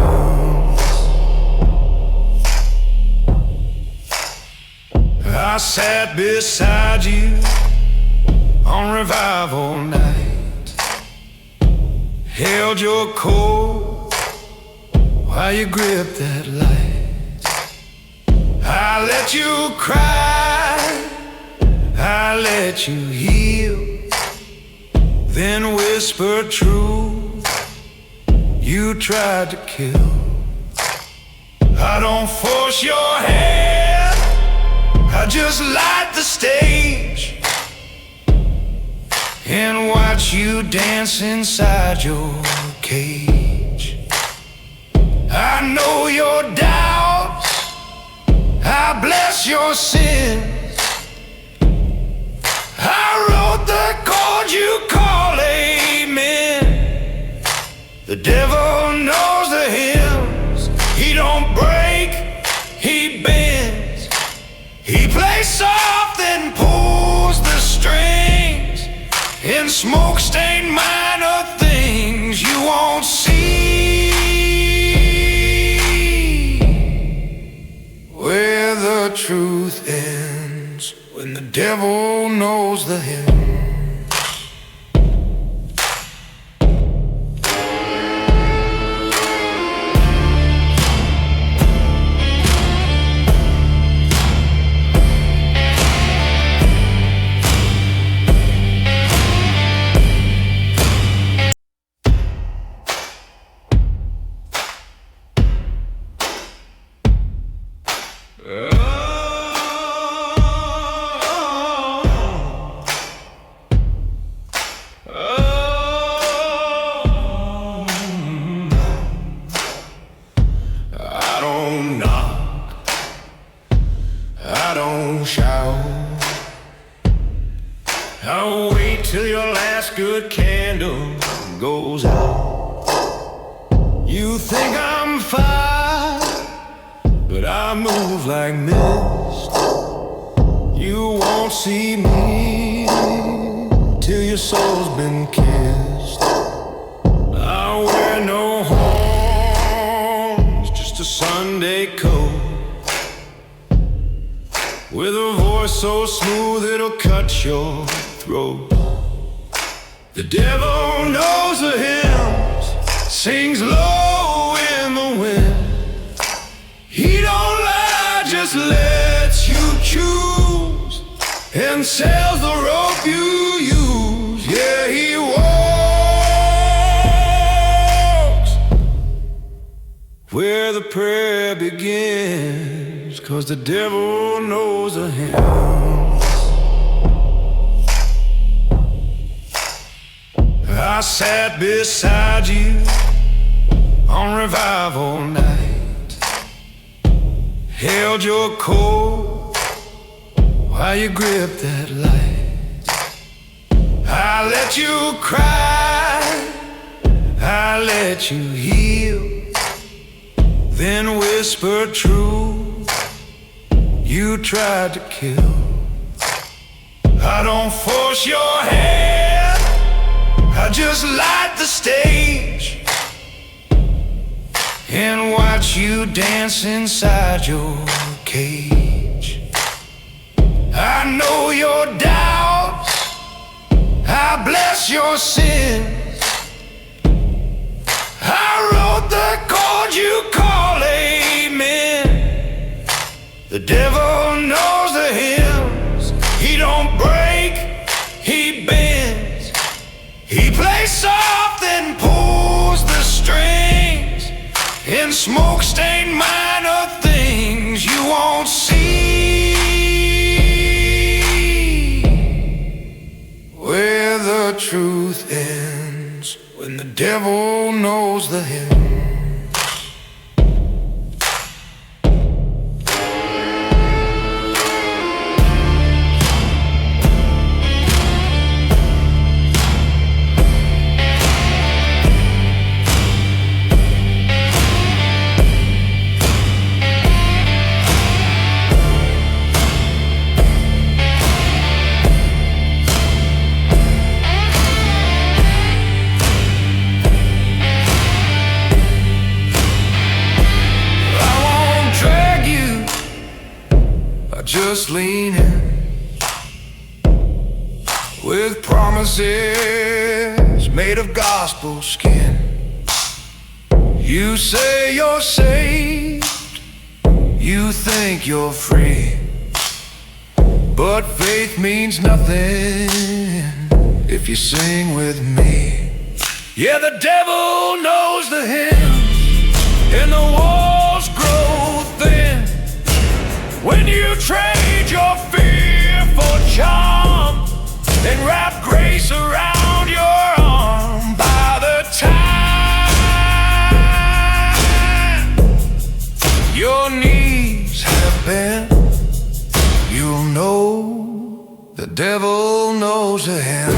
S6: I sat beside you on revival night, held your coat while you gripped that light. I let you cry, I let you heal, then whisper truth you tried to kill. I don't force your hand, I just light the stage and watch you dance inside your cage. I know your doubts, I bless your sins. I wrote the chord you call amen. The devil knows the hymns, he don't break, he bends. He plays soft and pulls the strings, in smoke-stained minor things you won't see, where the truth ends when the devil knows the hymn. I'll wait till your last good candle goes out. You think I'm fine, but I move like mist. You won't see me till your soul's been kissed. I wear no horns, just a Sunday coat, with a voice so smooth it'll cut your throat. The devil knows the hymns, sings low in the wind. He don't lie, just lets you choose, and sells the rope you use. Yeah, he walks where the prayer begins, 'cause the devil knows the hymns. I sat beside you on revival night, held your coat while you gripped that light. I let you cry, I let you heal, then whisper truth you tried to kill. I don't force your hand, I just light the stage and watch you dance inside your cage. I know your doubts, I bless your sins. I wrote the chord you call amen. The devil knows the hymns, he don't break, he
S4: smoke-stained minor things you won't see. Where the truth ends, when the devil knows the hymn. Just lean in with promises made of gospel skin. You say you're saved, you think you're free, but faith means nothing if you sing with me. Yeah, the devil knows the hymns and the walls grow thin. When you trade your fear for charm and wrap grace around your arm, by the time your knees have bent, you'll know the devil knows the hymn.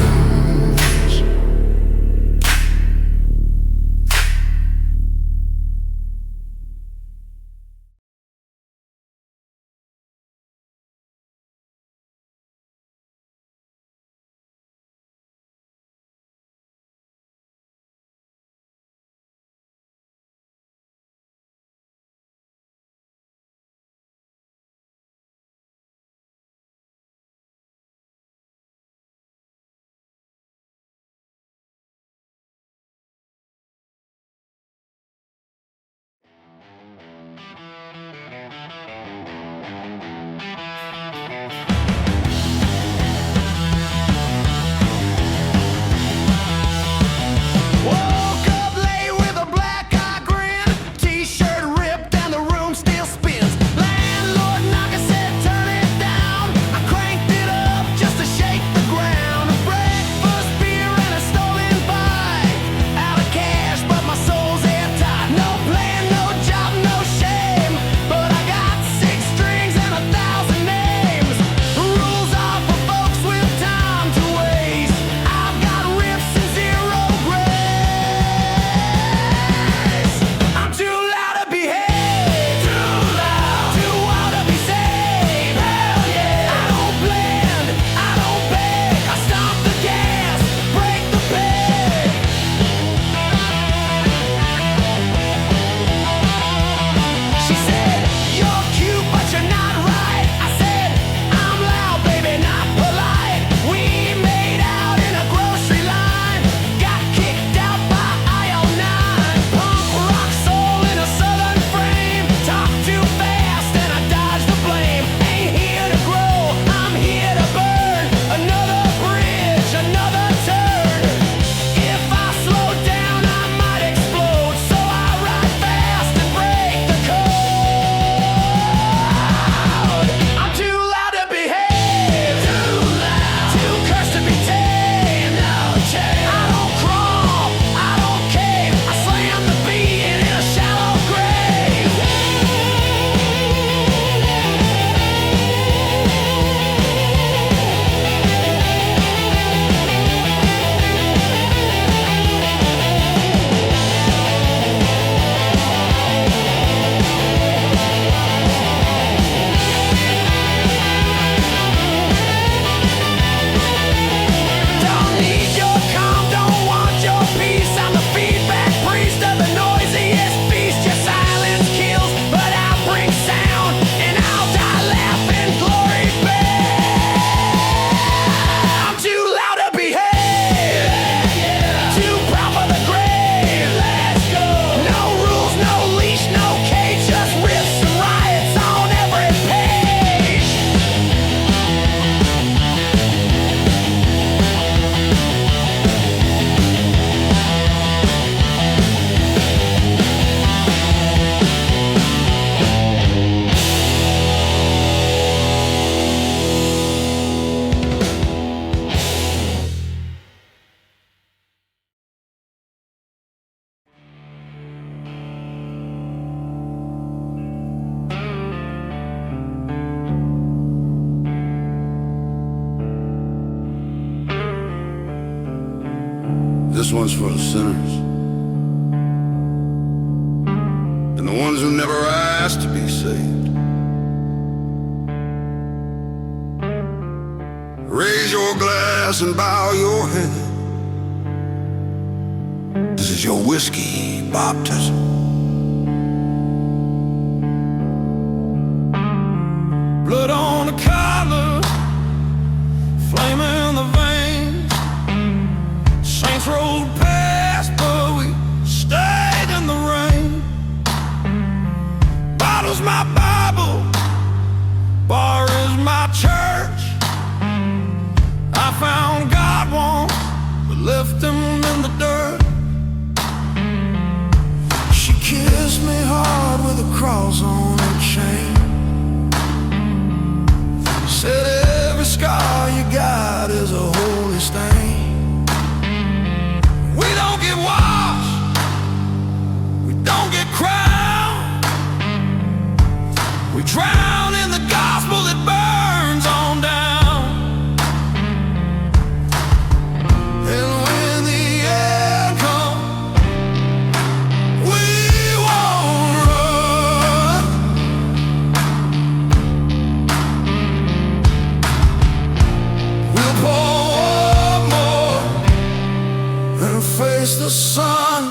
S2: This one's for the sinners and the ones who never asked to be saved. Raise your glass and bow your head. This is your whiskey baptism.
S6: Blood on the collar, flame in the veins. Saints rode past, but we stayed in the rain. Bottle's my Bible, bar is my church. I found God once, but left him in the dirt. She kissed me hard with a cross on her chain. Said every scar you got is a holy stain. We don't get washed, we don't get crowned. We drown in the gospel that burns on down. And when the end comes, we won't run. We'll pour one more and face the sun.